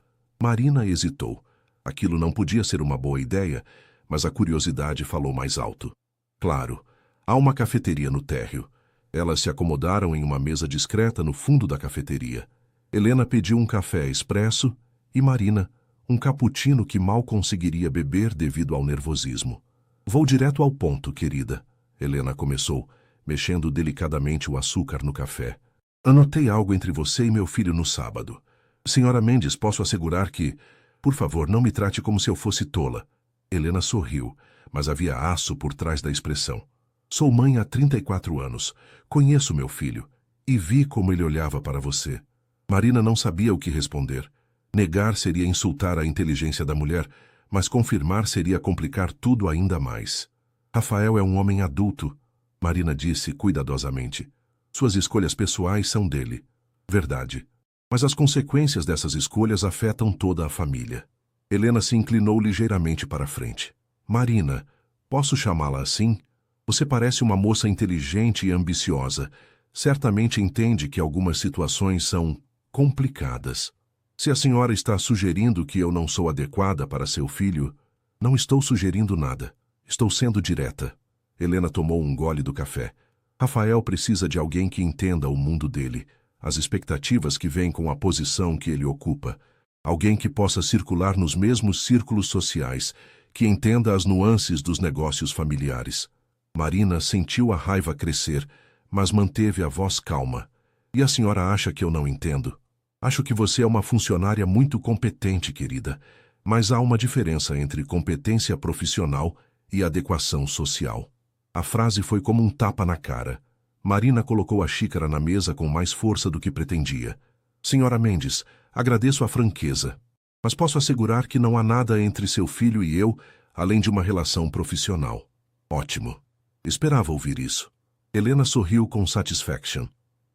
S1: Marina hesitou. Aquilo não podia ser uma boa ideia, mas a curiosidade falou mais alto. Claro, há uma cafeteria no térreo. Elas se acomodaram em uma mesa discreta no fundo da cafeteria. Helena pediu um café expresso e Marina, um cappuccino que mal conseguiria beber devido ao nervosismo. Vou direto ao ponto, querida, Helena começou, mexendo delicadamente o açúcar no café. Anotei algo entre você e meu filho no sábado. Senhora Mendes, posso assegurar que... Por favor, não me trate como se eu fosse tola. Helena sorriu, mas havia aço por trás da expressão. Sou mãe há 34 anos. Conheço meu filho. E vi como ele olhava para você. Marina não sabia o que responder. Negar seria insultar a inteligência da mulher, mas confirmar seria complicar tudo ainda mais. Rafael é um homem adulto, Marina disse cuidadosamente. Suas escolhas pessoais são dele. Verdade. Mas as consequências dessas escolhas afetam toda a família. Helena se inclinou ligeiramente para a frente. Marina, posso chamá-la assim? Você parece uma moça inteligente e ambiciosa. Certamente entende que algumas situações são complicadas. Se a senhora está sugerindo que eu não sou adequada para seu filho, não estou sugerindo nada. Estou sendo direta. Helena tomou um gole do café. Rafael precisa de alguém que entenda o mundo dele, as expectativas que vêm com a posição que ele ocupa. Alguém que possa circular nos mesmos círculos sociais, que entenda as nuances dos negócios familiares. Marina sentiu a raiva crescer, mas manteve a voz calma. E a senhora acha que eu não entendo? Acho que você é uma funcionária muito competente, querida, mas há uma diferença entre competência profissional e adequação social. A frase foi como um tapa na cara. Marina colocou a xícara na mesa com mais força do que pretendia. Senhora Mendes, agradeço a franqueza, mas posso assegurar que não há nada entre seu filho e eu, além de uma relação profissional. Ótimo. Esperava ouvir isso. Helena sorriu com satisfaction.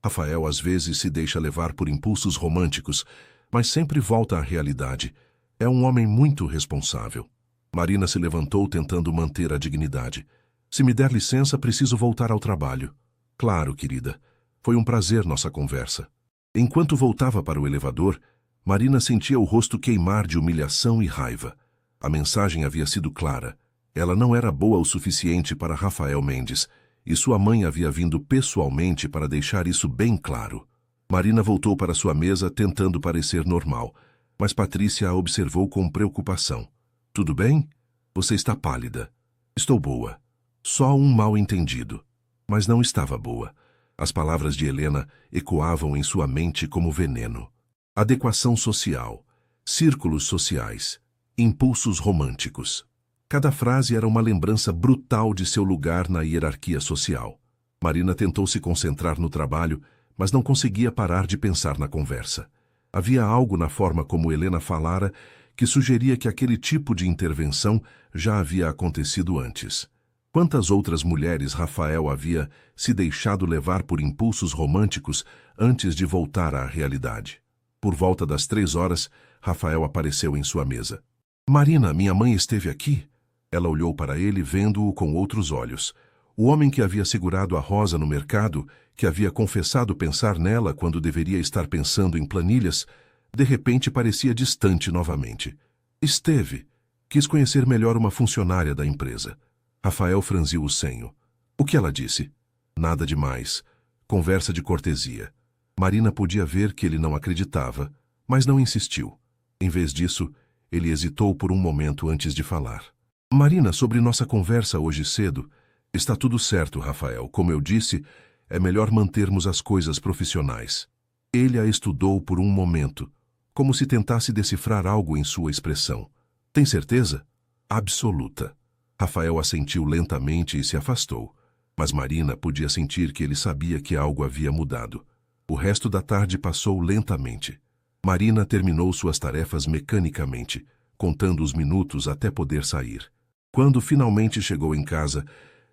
S1: Rafael às vezes se deixa levar por impulsos românticos, mas sempre volta à realidade. É um homem muito responsável. Marina se levantou tentando manter a dignidade. Se me der licença, preciso voltar ao trabalho. Claro, querida. Foi um prazer nossa conversa. Enquanto voltava para o elevador, Marina sentia o rosto queimar de humilhação e raiva. A mensagem havia sido clara. Ela não era boa o suficiente para Rafael Mendes, e sua mãe havia vindo pessoalmente para deixar isso bem claro. Marina voltou para sua mesa tentando parecer normal, mas Patrícia a observou com preocupação. Tudo bem? Você está pálida. Estou boa. Só um mal-entendido. Mas não estava boa. As palavras de Helena ecoavam em sua mente como veneno. Adequação social, círculos sociais, impulsos românticos. Cada frase era uma lembrança brutal de seu lugar na hierarquia social. Marina tentou se concentrar no trabalho, mas não conseguia parar de pensar na conversa. Havia algo na forma como Helena falara que sugeria que aquele tipo de intervenção já havia acontecido antes. Quantas outras mulheres Rafael havia se deixado levar por impulsos românticos antes de voltar à realidade? Por volta das 3 horas, Rafael apareceu em sua mesa. Marina, minha mãe esteve aqui? Ela olhou para ele, vendo-o com outros olhos. O homem que havia segurado a Rosa no mercado, que havia confessado pensar nela quando deveria estar pensando em planilhas, de repente parecia distante novamente. Esteve. Quis conhecer melhor uma funcionária da empresa. Rafael franziu o senho. O que ela disse? Nada demais. Conversa de cortesia. Marina podia ver que ele não acreditava, mas não insistiu. Em vez disso, ele hesitou por um momento antes de falar. Marina, sobre nossa conversa hoje cedo, está tudo certo, Rafael. Como eu disse, é melhor mantermos as coisas profissionais. Ele a estudou por um momento, como se tentasse decifrar algo em sua expressão. Tem certeza? Absoluta. Rafael assentiu lentamente e se afastou, mas Marina podia sentir que ele sabia que algo havia mudado. O resto da tarde passou lentamente. Marina terminou suas tarefas mecanicamente, contando os minutos até poder sair. Quando finalmente chegou em casa,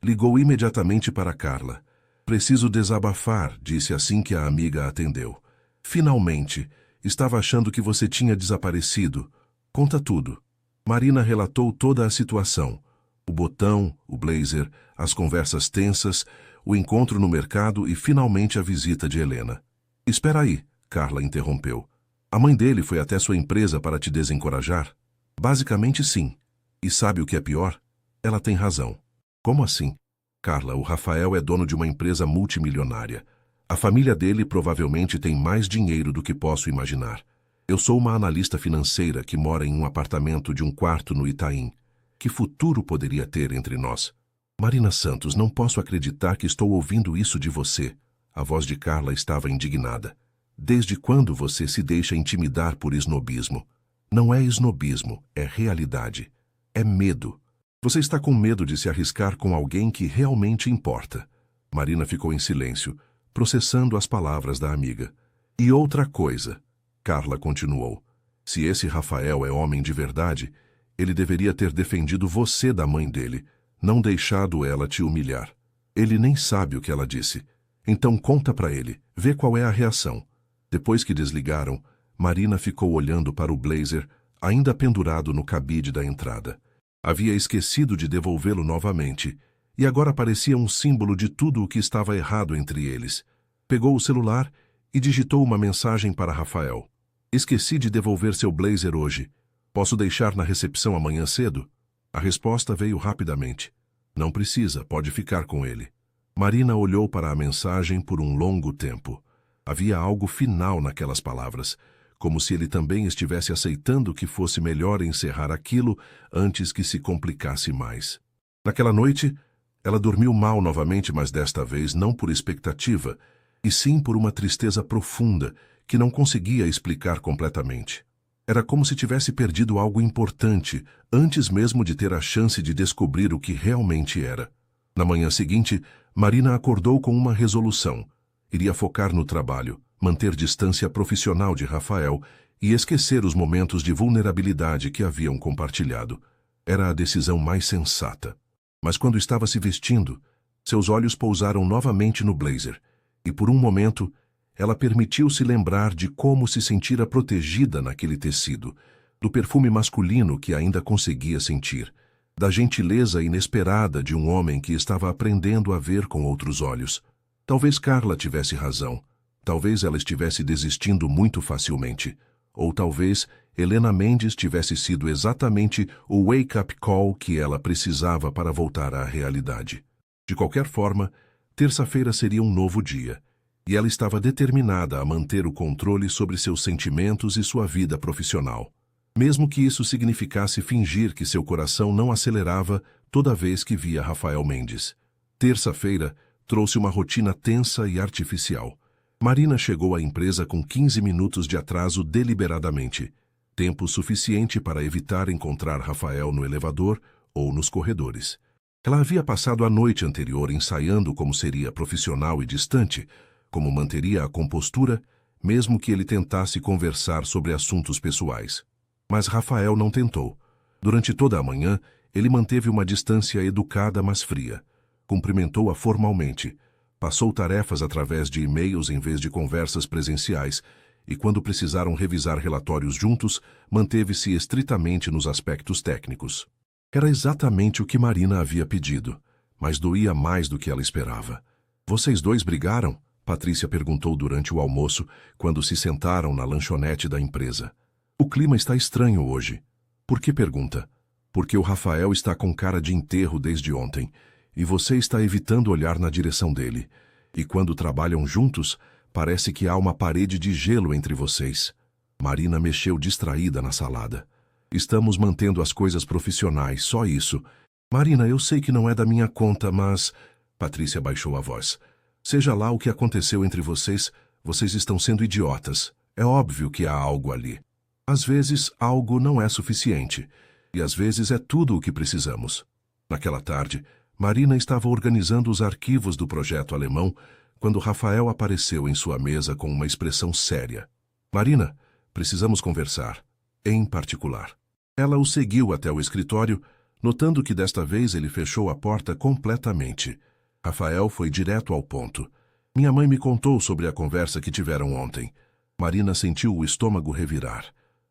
S1: ligou imediatamente para Carla. Preciso desabafar, disse assim que a amiga a atendeu. Finalmente, estava achando que você tinha desaparecido. Conta tudo. Marina relatou toda a situação. O botão, o blazer, as conversas tensas, o encontro no mercado e finalmente a visita de Helena. Espera aí, Carla interrompeu. A mãe dele foi até sua empresa para te desencorajar? Basicamente sim. E sabe o que é pior? Ela tem razão. Como assim? Carla, o Rafael é dono de uma empresa multimilionária. A família dele provavelmente tem mais dinheiro do que posso imaginar. Eu sou uma analista financeira que mora em um apartamento de um quarto no Itaim. Que futuro poderia ter entre nós? Marina Santos, não posso acreditar que estou ouvindo isso de você. A voz de Carla estava indignada. Desde quando você se deixa intimidar por esnobismo? Não é esnobismo, é realidade. É medo. Você está com medo de se arriscar com alguém que realmente importa. Marina ficou em silêncio, processando as palavras da amiga. E outra coisa, Carla continuou. Se esse Rafael é homem de verdade, ele deveria ter defendido você da mãe dele, não deixado ela te humilhar. Ele nem sabe o que ela disse. Então conta para ele, vê qual é a reação. Depois que desligaram, Marina ficou olhando para o blazer, ainda pendurado no cabide da entrada. Havia esquecido de devolvê-lo novamente, e agora parecia um símbolo de tudo o que estava errado entre eles. Pegou o celular e digitou uma mensagem para Rafael. Esqueci de devolver seu blazer hoje. Posso deixar na recepção amanhã cedo? A resposta veio rapidamente. Não precisa, pode ficar com ele. Marina olhou para a mensagem por um longo tempo. Havia algo final naquelas palavras, como se ele também estivesse aceitando que fosse melhor encerrar aquilo antes que se complicasse mais. Naquela noite, ela dormiu mal novamente, mas desta vez não por expectativa, e sim por uma tristeza profunda que não conseguia explicar completamente. Era como se tivesse perdido algo importante antes mesmo de ter a chance de descobrir o que realmente era. Na manhã seguinte, Marina acordou com uma resolução. Iria focar no trabalho, manter distância profissional de Rafael e esquecer os momentos de vulnerabilidade que haviam compartilhado. Era a decisão mais sensata. Mas quando estava se vestindo, seus olhos pousaram novamente no blazer, e por um momento, ela permitiu-se lembrar de como se sentira protegida naquele tecido, do perfume masculino que ainda conseguia sentir. da gentileza inesperada de um homem que estava aprendendo a ver com outros olhos. Talvez Carla tivesse razão. Talvez ela estivesse desistindo muito facilmente. Ou talvez Helena Mendes tivesse sido exatamente o wake-up call que ela precisava para voltar à realidade. De qualquer forma, terça-feira seria um novo dia, e ela estava determinada a manter o controle sobre seus sentimentos e sua vida profissional, mesmo que isso significasse fingir que seu coração não acelerava toda vez que via Rafael Mendes. Terça-feira trouxe uma rotina tensa e artificial. Marina chegou à empresa com 15 minutos de atraso deliberadamente, tempo suficiente para evitar encontrar Rafael no elevador ou nos corredores. Ela havia passado a noite anterior ensaiando como seria profissional e distante, como manteria a compostura, mesmo que ele tentasse conversar sobre assuntos pessoais. Mas Rafael não tentou. Durante toda a manhã, ele manteve uma distância educada, mas fria. Cumprimentou-a formalmente. Passou tarefas através de e-mails em vez de conversas presenciais, e quando precisaram revisar relatórios juntos, manteve-se estritamente nos aspectos técnicos. Era exatamente o que Marina havia pedido, mas doía mais do que ela esperava. "Vocês dois brigaram?" Patrícia perguntou durante o almoço, quando se sentaram na lanchonete da empresa. "O clima está estranho hoje." "Por que pergunta?" "Porque o Rafael está com cara de enterro desde ontem, e você está evitando olhar na direção dele. E quando trabalham juntos, parece que há uma parede de gelo entre vocês." Marina mexeu distraída na salada. "Estamos mantendo as coisas profissionais, só isso." "Marina, eu sei que não é da minha conta, mas..." Patrícia baixou a voz. "Seja lá o que aconteceu entre vocês, vocês estão sendo idiotas. É óbvio que há algo ali. Às vezes, algo não é suficiente. E às vezes é tudo o que precisamos." Naquela tarde, Marina estava organizando os arquivos do projeto alemão quando Rafael apareceu em sua mesa com uma expressão séria. "Marina, precisamos conversar. Em particular." Ela o seguiu até o escritório, notando que desta vez ele fechou a porta completamente. Rafael foi direto ao ponto. "Minha mãe me contou sobre a conversa que tiveram ontem." Marina sentiu o estômago revirar.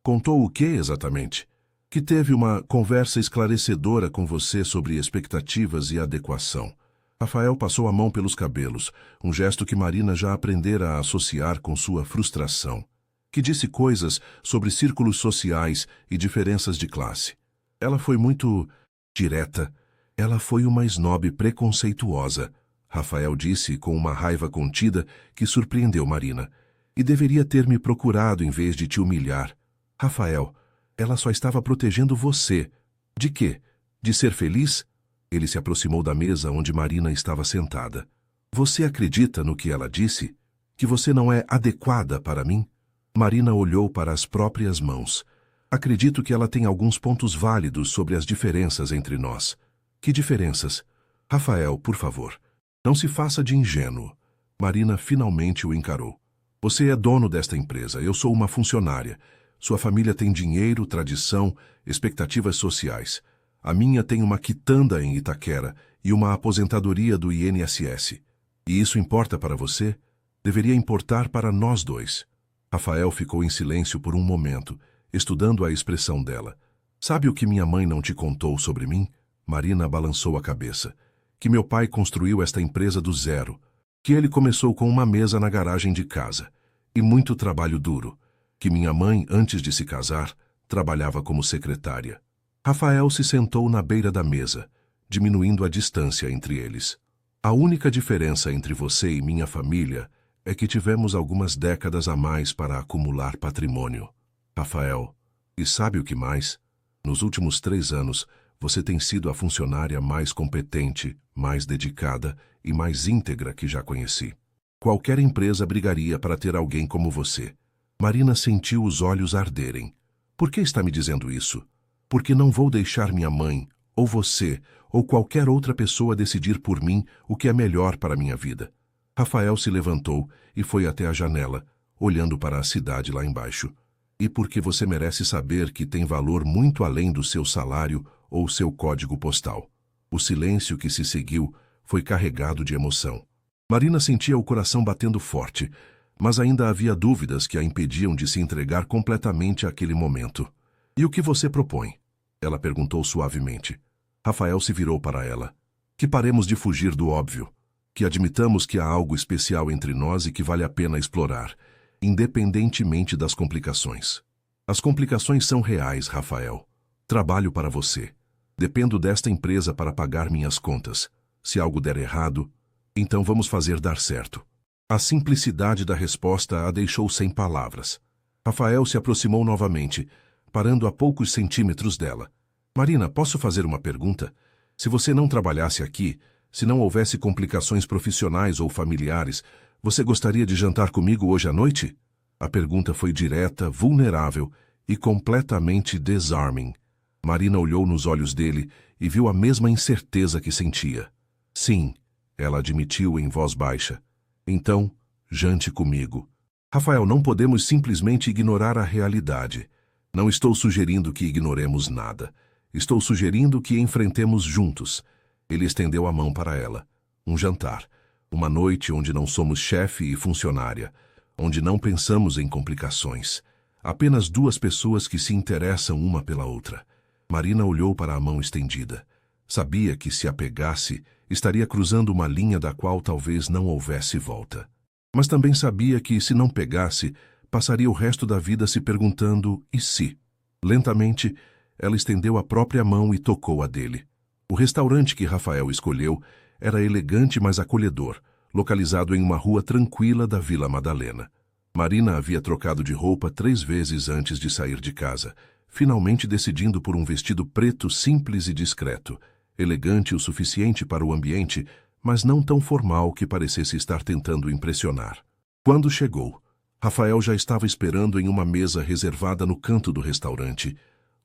S1: "Contou o que exatamente?" "Que teve uma conversa esclarecedora com você sobre expectativas e adequação." Rafael passou a mão pelos cabelos, um gesto que Marina já aprendera a associar com sua frustração. "Que disse coisas sobre círculos sociais e diferenças de classe." Ela foi muito direta. "Ela foi uma esnobe preconceituosa", Rafael disse com uma raiva contida que surpreendeu Marina. "E deveria ter me procurado em vez de te humilhar." "Rafael, ela só estava protegendo você." "De quê? De ser feliz?" Ele se aproximou da mesa onde Marina estava sentada. "Você acredita no que ela disse? Que você não é adequada para mim?" Marina olhou para as próprias mãos. "Acredito que ela tem alguns pontos válidos sobre as diferenças entre nós." "Que diferenças?" "Rafael, por favor, não se faça de ingênuo." Marina finalmente o encarou. "Você é dono desta empresa, eu sou uma funcionária. Sua família tem dinheiro, tradição, expectativas sociais. A minha tem uma quitanda em Itaquera e uma aposentadoria do INSS. E isso importa para você? Deveria importar para nós dois." Rafael ficou em silêncio por um momento, estudando a expressão dela. "Sabe o que minha mãe não te contou sobre mim?" Marina balançou a cabeça. "Que meu pai construiu esta empresa do zero. Que ele começou com uma mesa na garagem de casa. E muito trabalho duro. Que minha mãe, antes de se casar, trabalhava como secretária." Rafael se sentou na beira da mesa, diminuindo a distância entre eles. "A única diferença entre você e minha família é que tivemos algumas décadas a mais para acumular patrimônio." "Rafael, e sabe o que mais? Nos últimos 3 anos, você tem sido a funcionária mais competente, mais dedicada e mais íntegra que já conheci. Qualquer empresa brigaria para ter alguém como você." Marina sentiu os olhos arderem. "Por que está me dizendo isso?" "Porque não vou deixar minha mãe, ou você, ou qualquer outra pessoa decidir por mim o que é melhor para a minha vida." Rafael se levantou e foi até a janela, olhando para a cidade lá embaixo. "E porque você merece saber que tem valor muito além do seu salário ou seu código postal." O silêncio que se seguiu foi carregado de emoção. Marina sentia o coração batendo forte, mas ainda havia dúvidas que a impediam de se entregar completamente àquele momento. "E o que você propõe?" ela perguntou suavemente. Rafael se virou para ela. Que paremos de fugir do óbvio. Que admitamos que há algo especial entre nós e que vale a pena explorar, independentemente das complicações. As complicações são reais, Rafael. Trabalho para você. Dependo desta empresa para pagar minhas contas. Se algo der errado, então vamos fazer dar certo. A simplicidade da resposta a deixou sem palavras. Rafael se aproximou novamente, parando a poucos centímetros dela. Marina, posso fazer uma pergunta? Se você não trabalhasse aqui, se não houvesse complicações profissionais ou familiares, você gostaria de jantar comigo hoje à noite? A pergunta foi direta, vulnerável e completamente disarming. Marina olhou nos olhos dele e viu a mesma incerteza que sentia. Sim, ela admitiu em voz baixa. Então, jante comigo. Rafael, não podemos simplesmente ignorar a realidade. Não estou sugerindo que ignoremos nada. Estou sugerindo que enfrentemos juntos. Ele estendeu a mão para ela. Um jantar. Uma noite onde não somos chefe e funcionária. Onde não pensamos em complicações. Apenas duas pessoas que se interessam uma pela outra. Marina olhou para a mão estendida. Sabia que se a pegasse, estaria cruzando uma linha da qual talvez não houvesse volta. Mas também sabia que, se não pegasse, passaria o resto da vida se perguntando, e se? Lentamente, ela estendeu a própria mão e tocou a dele. O restaurante que Rafael escolheu era elegante, mas acolhedor, localizado em uma rua tranquila da Vila Madalena. Marina havia trocado de roupa 3 vezes antes de sair de casa, finalmente decidindo por um vestido preto simples e discreto, elegante o suficiente para o ambiente, mas não tão formal que parecesse estar tentando impressionar. Quando chegou, Rafael já estava esperando em uma mesa reservada no canto do restaurante,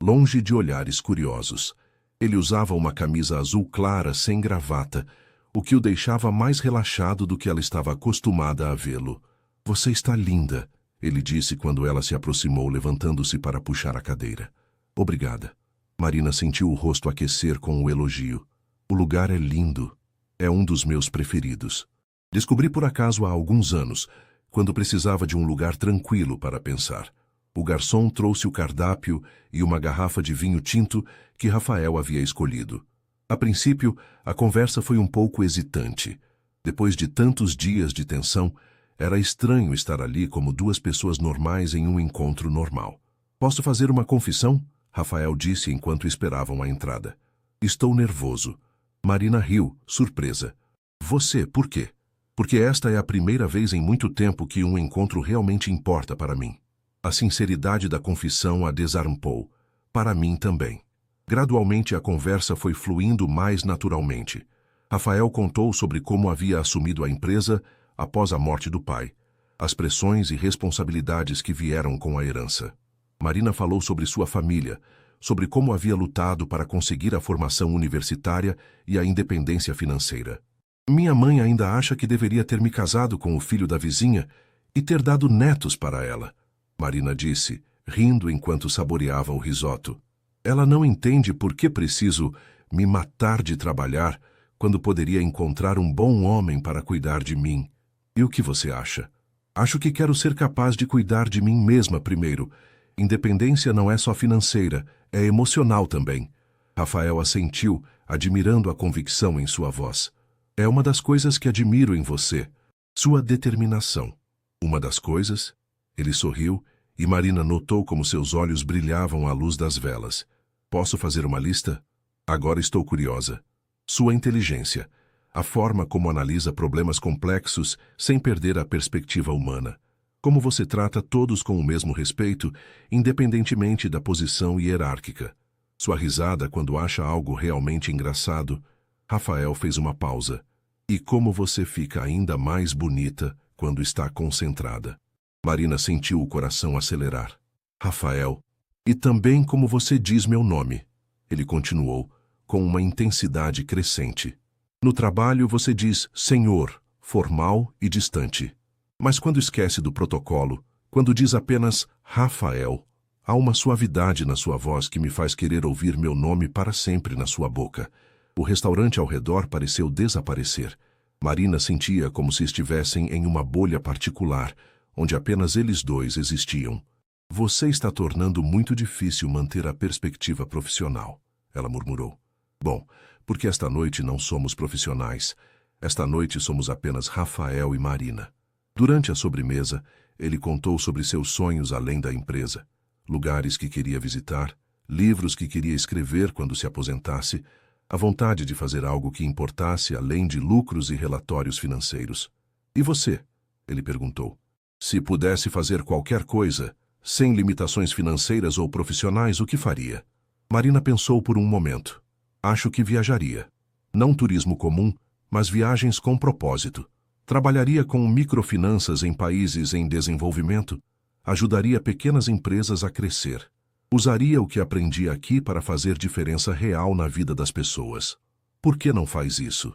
S1: longe de olhares curiosos. Ele usava uma camisa azul clara sem gravata, o que o deixava mais relaxado do que ela estava acostumada a vê-lo. Você está linda, ele disse quando ela se aproximou, levantando-se para puxar a cadeira. Obrigada. Marina sentiu o rosto aquecer com o elogio. O lugar é lindo. É um dos meus preferidos. Descobri por acaso há alguns anos, quando precisava de um lugar tranquilo para pensar. O garçom trouxe o cardápio e uma garrafa de vinho tinto que Rafael havia escolhido. A princípio, a conversa foi um pouco hesitante. Depois de tantos dias de tensão, era estranho estar ali como duas pessoas normais em um encontro normal. Posso fazer uma confissão? Rafael disse enquanto esperavam a entrada. Estou nervoso. Marina riu, surpresa. Você, por quê? Porque esta é a primeira vez em muito tempo que um encontro realmente importa para mim. A sinceridade da confissão a desarmou. Para mim também. Gradualmente a conversa foi fluindo mais naturalmente. Rafael contou sobre como havia assumido a empresa após a morte do pai, as pressões e responsabilidades que vieram com a herança. Marina falou sobre sua família, sobre como havia lutado para conseguir a formação universitária e a independência financeira. Minha mãe ainda acha que deveria ter me casado com o filho da vizinha e ter dado netos para ela, Marina disse, rindo enquanto saboreava o risoto. Ela não entende por que preciso me matar de trabalhar quando poderia encontrar um bom homem para cuidar de mim. E o que você acha? Acho que quero ser capaz de cuidar de mim mesma primeiro. Independência não é só financeira, é emocional também. Rafael assentiu, admirando a convicção em sua voz. É uma das coisas que admiro em você, sua determinação. Uma das coisas? Ele sorriu e Marina notou como seus olhos brilhavam à luz das velas. Posso fazer uma lista? Agora estou curiosa. Sua inteligência. A forma como analisa problemas complexos sem perder a perspectiva humana. Como você trata todos com o mesmo respeito, independentemente da posição hierárquica. Sua risada quando acha algo realmente engraçado. Rafael fez uma pausa. E como você fica ainda mais bonita quando está concentrada. Marina sentiu o coração acelerar. Rafael. E também como você diz meu nome. Ele continuou, com uma intensidade crescente. No trabalho você diz senhor, formal e distante. Mas quando esquece do protocolo, quando diz apenas Rafael, há uma suavidade na sua voz que me faz querer ouvir meu nome para sempre na sua boca. O restaurante ao redor pareceu desaparecer. Marina sentia como se estivessem em uma bolha particular, onde apenas eles dois existiam. Você está tornando muito difícil manter a perspectiva profissional, ela murmurou. Bom, porque esta noite não somos profissionais. Esta noite somos apenas Rafael e Marina. Durante a sobremesa, ele contou sobre seus sonhos além da empresa, lugares que queria visitar, livros que queria escrever quando se aposentasse, a vontade de fazer algo que importasse além de lucros e relatórios financeiros. E você? Ele perguntou. Se pudesse fazer qualquer coisa, sem limitações financeiras ou profissionais, o que faria? Marina pensou por um momento. Acho que viajaria. Não turismo comum, mas viagens com propósito. Trabalharia com microfinanças em países em desenvolvimento. Ajudaria pequenas empresas a crescer. Usaria o que aprendi aqui para fazer diferença real na vida das pessoas. Por que não faz isso?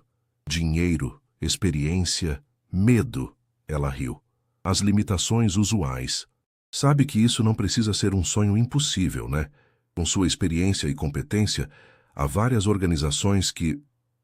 S1: Dinheiro, experiência, medo. Ela riu. As limitações usuais. Sabe que isso não precisa ser um sonho impossível, né? Com sua experiência e competência, há várias organizações que...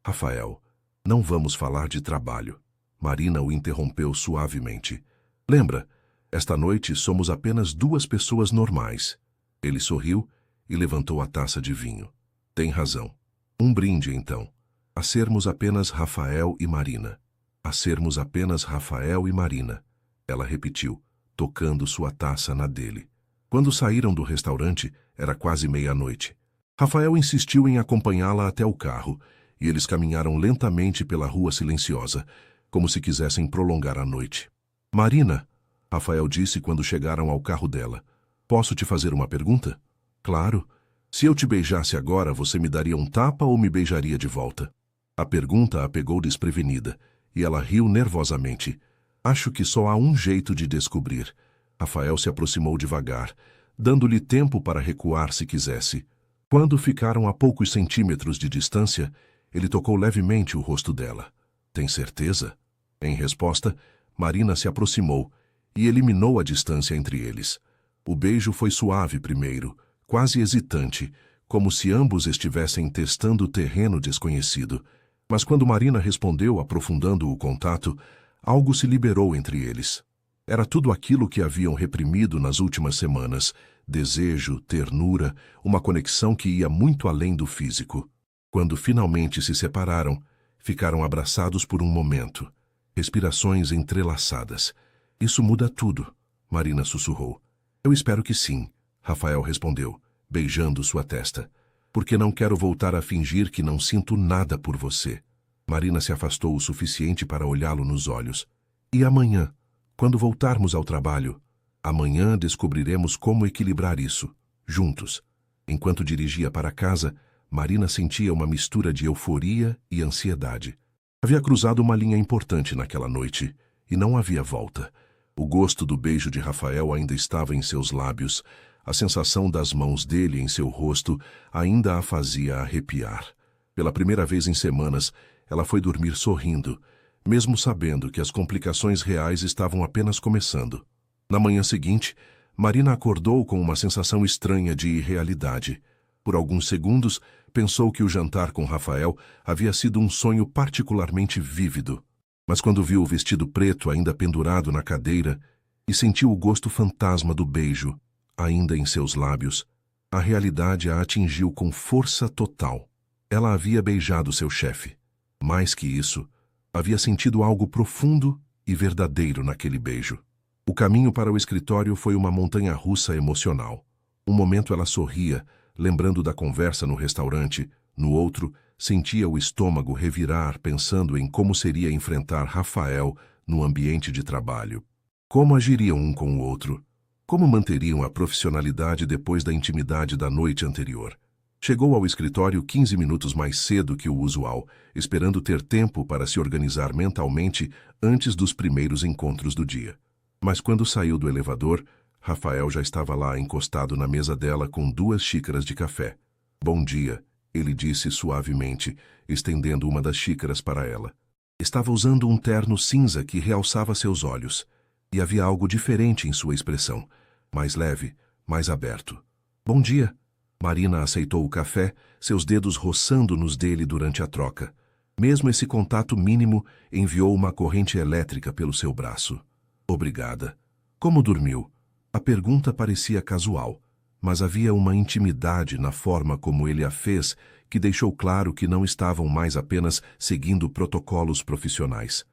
S1: Rafael, não vamos falar de trabalho. Marina o interrompeu suavemente. Lembra, esta noite somos apenas duas pessoas normais. Ele sorriu e levantou a taça de vinho. Tem razão. Um brinde, então. A sermos apenas Rafael e Marina. A sermos apenas Rafael e Marina. Ela repetiu, tocando sua taça na dele. Quando saíram do restaurante, era quase meia-noite. Rafael insistiu em acompanhá-la até o carro, e eles caminharam lentamente pela rua silenciosa, como se quisessem prolongar a noite. Marina, Rafael disse quando chegaram ao carro dela, posso te fazer uma pergunta? Claro. Se eu te beijasse agora, você me daria um tapa ou me beijaria de volta? A pergunta a pegou desprevenida, e ela riu nervosamente. Acho que só há um jeito de descobrir. Rafael se aproximou devagar, dando-lhe tempo para recuar se quisesse. Quando ficaram a poucos centímetros de distância, ele tocou levemente o rosto dela. Tem certeza? Em resposta, Marina se aproximou e eliminou a distância entre eles. O beijo foi suave primeiro, quase hesitante, como se ambos estivessem testando o terreno desconhecido. Mas quando Marina respondeu, aprofundando o contato, algo se liberou entre eles. Era tudo aquilo que haviam reprimido nas últimas semanas: desejo, ternura, uma conexão que ia muito além do físico. Quando finalmente se separaram, ficaram abraçados por um momento. Respirações entrelaçadas. Isso muda tudo, Marina sussurrou. Eu espero que sim, Rafael respondeu, beijando sua testa. Porque não quero voltar a fingir que não sinto nada por você. Marina se afastou o suficiente para olhá-lo nos olhos. E amanhã, quando voltarmos ao trabalho? Amanhã descobriremos como equilibrar isso, juntos. Enquanto dirigia para casa, Marina sentia uma mistura de euforia e ansiedade. Havia cruzado uma linha importante naquela noite, e não havia volta. O gosto do beijo de Rafael ainda estava em seus lábios. A sensação das mãos dele em seu rosto ainda a fazia arrepiar. Pela primeira vez em semanas, ela foi dormir sorrindo, mesmo sabendo que as complicações reais estavam apenas começando. Na manhã seguinte, Marina acordou com uma sensação estranha de irrealidade. Por alguns segundos, pensou que o jantar com Rafael havia sido um sonho particularmente vívido. Mas quando viu o vestido preto ainda pendurado na cadeira e sentiu o gosto fantasma do beijo, ainda em seus lábios, a realidade a atingiu com força total. Ela havia beijado seu chefe. Mais que isso, havia sentido algo profundo e verdadeiro naquele beijo. O caminho para o escritório foi uma montanha-russa emocional. Um momento ela sorria, lembrando da conversa no restaurante. No outro, sentia o estômago revirar, pensando em como seria enfrentar Rafael no ambiente de trabalho. Como agiriam um com o outro? Como manteriam a profissionalidade depois da intimidade da noite anterior? Chegou ao escritório 15 minutos mais cedo que o usual, esperando ter tempo para se organizar mentalmente antes dos primeiros encontros do dia. Mas quando saiu do elevador, Rafael já estava lá encostado na mesa dela com 2 xícaras de café. Bom dia, ele disse suavemente, estendendo uma das xícaras para ela. Estava usando um terno cinza que realçava seus olhos, e havia algo diferente em sua expressão, mais leve, mais aberto. Bom dia. Marina aceitou o café, seus dedos roçando nos dele durante a troca. Mesmo esse contato mínimo enviou uma corrente elétrica pelo seu braço. Obrigada. Como dormiu? A pergunta parecia casual, mas havia uma intimidade na forma como ele a fez que deixou claro que não estavam mais apenas seguindo protocolos profissionais.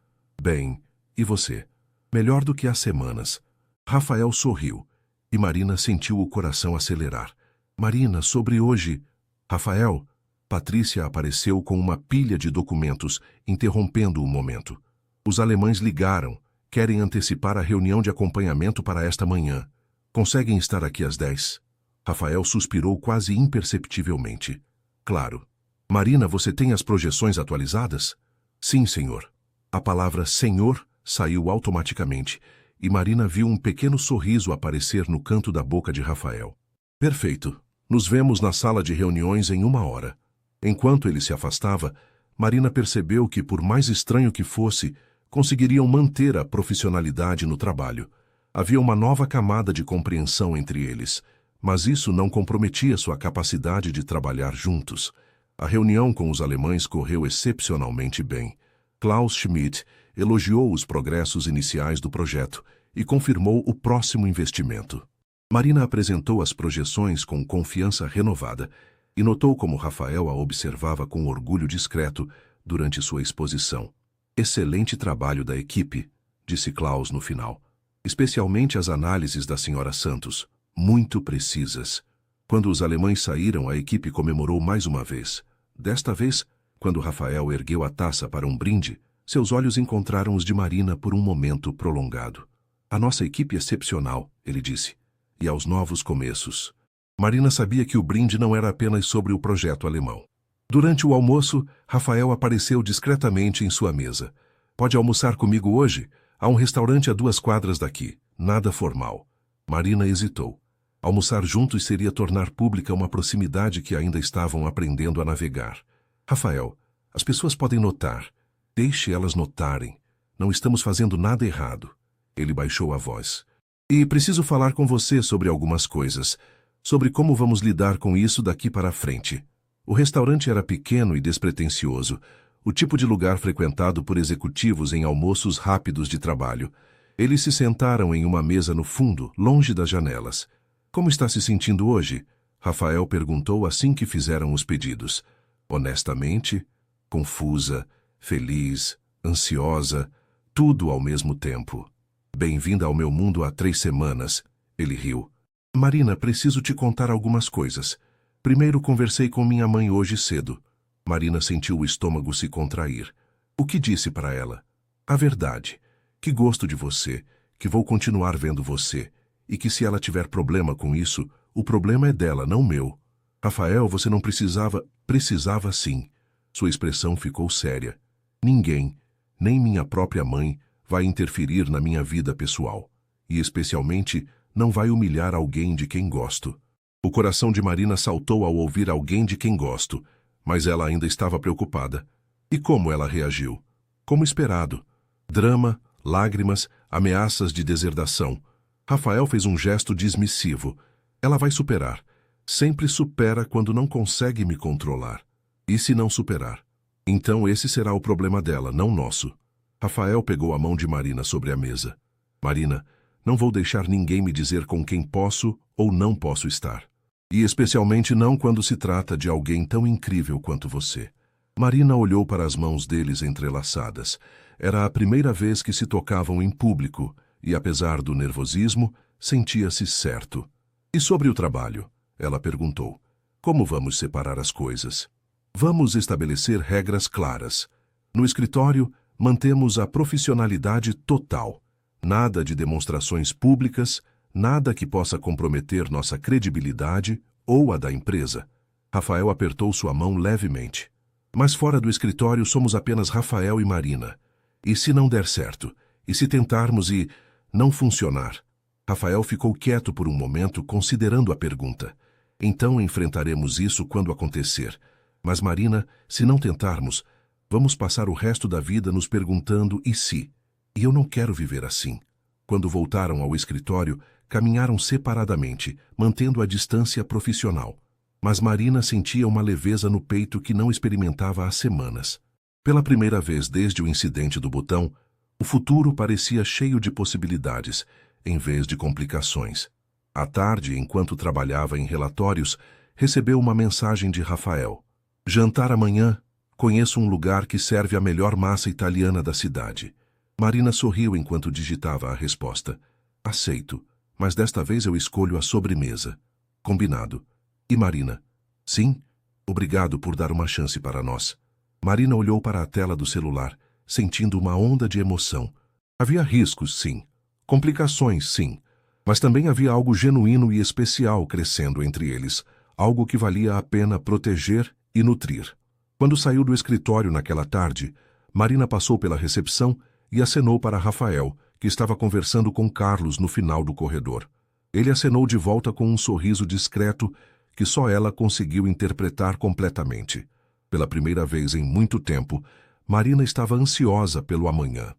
S1: Bem, e você? Melhor do que há semanas. Rafael sorriu, e Marina sentiu o coração acelerar. Marina, sobre hoje... Rafael... Patrícia apareceu com uma pilha de documentos, interrompendo o momento. Os alemães ligaram. Querem antecipar a reunião de acompanhamento para esta manhã. Conseguem estar aqui às 10? Rafael suspirou quase imperceptivelmente. Claro. Marina, você tem as projeções atualizadas? Sim, senhor. A palavra senhor saiu automaticamente, e Marina viu um pequeno sorriso aparecer no canto da boca de Rafael. Perfeito. Nos vemos na sala de reuniões em 1 hora. Enquanto ele se afastava, Marina percebeu que, por mais estranho que fosse, conseguiriam manter a profissionalidade no trabalho. Havia uma nova camada de compreensão entre eles, mas isso não comprometia sua capacidade de trabalhar juntos. A reunião com os alemães correu excepcionalmente bem. Klaus Schmidt elogiou os progressos iniciais do projeto e confirmou o próximo investimento. Marina apresentou as projeções com confiança renovada e notou como Rafael a observava com orgulho discreto durante sua exposição. Excelente trabalho da equipe, disse Klaus no final. Especialmente as análises da Sra. Santos, muito precisas. Quando os alemães saíram, a equipe comemorou mais uma vez. Desta vez, quando Rafael ergueu a taça para um brinde, seus olhos encontraram os de Marina por um momento prolongado. A nossa equipe é excepcional, ele disse. E aos novos começos. Marina sabia que o brinde não era apenas sobre o projeto alemão. Durante o almoço, Rafael apareceu discretamente em sua mesa. Pode almoçar comigo hoje? Há um restaurante a 2 quadras daqui. Nada formal. Marina hesitou. Almoçar juntos seria tornar pública uma proximidade que ainda estavam aprendendo a navegar. Rafael, as pessoas podem notar. Deixe elas notarem. Não estamos fazendo nada errado. Ele baixou a voz. E preciso falar com você sobre algumas coisas. Sobre como vamos lidar com isso daqui para frente. O restaurante era pequeno e despretensioso, o tipo de lugar frequentado por executivos em almoços rápidos de trabalho. Eles se sentaram em uma mesa no fundo, longe das janelas. Como está se sentindo hoje? Rafael perguntou assim que fizeram os pedidos. Honestamente, confusa, feliz, ansiosa, tudo ao mesmo tempo. Bem-vinda ao meu mundo há 3 semanas, ele riu. Marina, preciso te contar algumas coisas. Primeiro conversei com minha mãe hoje cedo. Marina sentiu o estômago se contrair. O que disse para ela? A verdade. Que gosto de você, que vou continuar vendo você, e que se ela tiver problema com isso, o problema é dela, não meu. Rafael, você não precisava... Precisava sim. Sua expressão ficou séria. Ninguém, nem minha própria mãe, vai interferir na minha vida pessoal. E especialmente, não vai humilhar alguém de quem gosto. O coração de Marina saltou ao ouvir alguém de quem gosto, mas ela ainda estava preocupada. E como ela reagiu? Como esperado. Drama, lágrimas, ameaças de deserdação. Rafael fez um gesto dismissivo. Ela vai superar. Sempre supera quando não consegue me controlar. E se não superar? Então esse será o problema dela, não nosso. Rafael pegou a mão de Marina sobre a mesa. Marina, não vou deixar ninguém me dizer com quem posso ou não posso estar. E especialmente não quando se trata de alguém tão incrível quanto você. Marina olhou para as mãos deles entrelaçadas. Era a primeira vez que se tocavam em público e, apesar do nervosismo, sentia-se certo. E sobre o trabalho? Ela perguntou. Como vamos separar as coisas? Vamos estabelecer regras claras. No escritório, mantemos a profissionalidade total. Nada de demonstrações públicas, nada que possa comprometer nossa credibilidade ou a da empresa. Rafael apertou sua mão levemente. Mas fora do escritório somos apenas Rafael e Marina. E se não der certo? E se tentarmos e não funcionar? Rafael ficou quieto por um momento, considerando a pergunta. Então enfrentaremos isso quando acontecer. Mas Marina, se não tentarmos, vamos passar o resto da vida nos perguntando e se? E eu não quero viver assim. Quando voltaram ao escritório, caminharam separadamente, mantendo a distância profissional. Mas Marina sentia uma leveza no peito que não experimentava há semanas. Pela primeira vez desde o incidente do botão, o futuro parecia cheio de possibilidades, em vez de complicações. À tarde, enquanto trabalhava em relatórios, recebeu uma mensagem de Rafael. Jantar amanhã. Conheço um lugar que serve a melhor massa italiana da cidade. Marina sorriu enquanto digitava a resposta. Aceito, mas desta vez eu escolho a sobremesa. Combinado. E Marina? Sim? Obrigado por dar uma chance para nós. Marina olhou para a tela do celular, sentindo uma onda de emoção. Havia riscos, sim. Complicações, sim. Mas também havia algo genuíno e especial crescendo entre eles, algo que valia a pena proteger e nutrir. Quando saiu do escritório naquela tarde, Marina passou pela recepção e acenou para Rafael, que estava conversando com Carlos no final do corredor. Ele acenou de volta com um sorriso discreto que só ela conseguiu interpretar completamente. Pela primeira vez em muito tempo, Marina estava ansiosa pelo amanhã.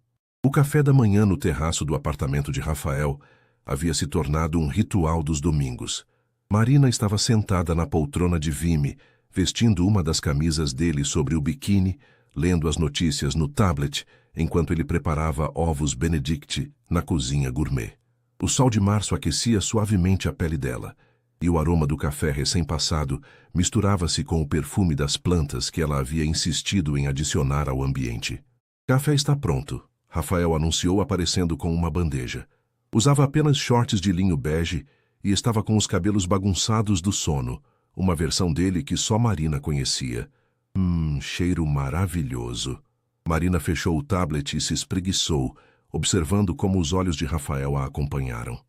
S1: O café da manhã no terraço do apartamento de Rafael havia se tornado um ritual dos domingos. Marina estava sentada na poltrona de Vime, vestindo uma das camisas dele sobre o biquíni, lendo as notícias no tablet, enquanto ele preparava ovos Benedict na cozinha gourmet. O sol de março aquecia suavemente a pele dela, e o aroma do café recém-passado misturava-se com o perfume das plantas que ela havia insistido em adicionar ao ambiente. Café está pronto, Rafael anunciou aparecendo com uma bandeja. Usava apenas shorts de linho bege e estava com os cabelos bagunçados do sono, uma versão dele que só Marina conhecia. Cheiro maravilhoso. Marina fechou o tablet e se espreguiçou, observando como os olhos de Rafael a acompanharam.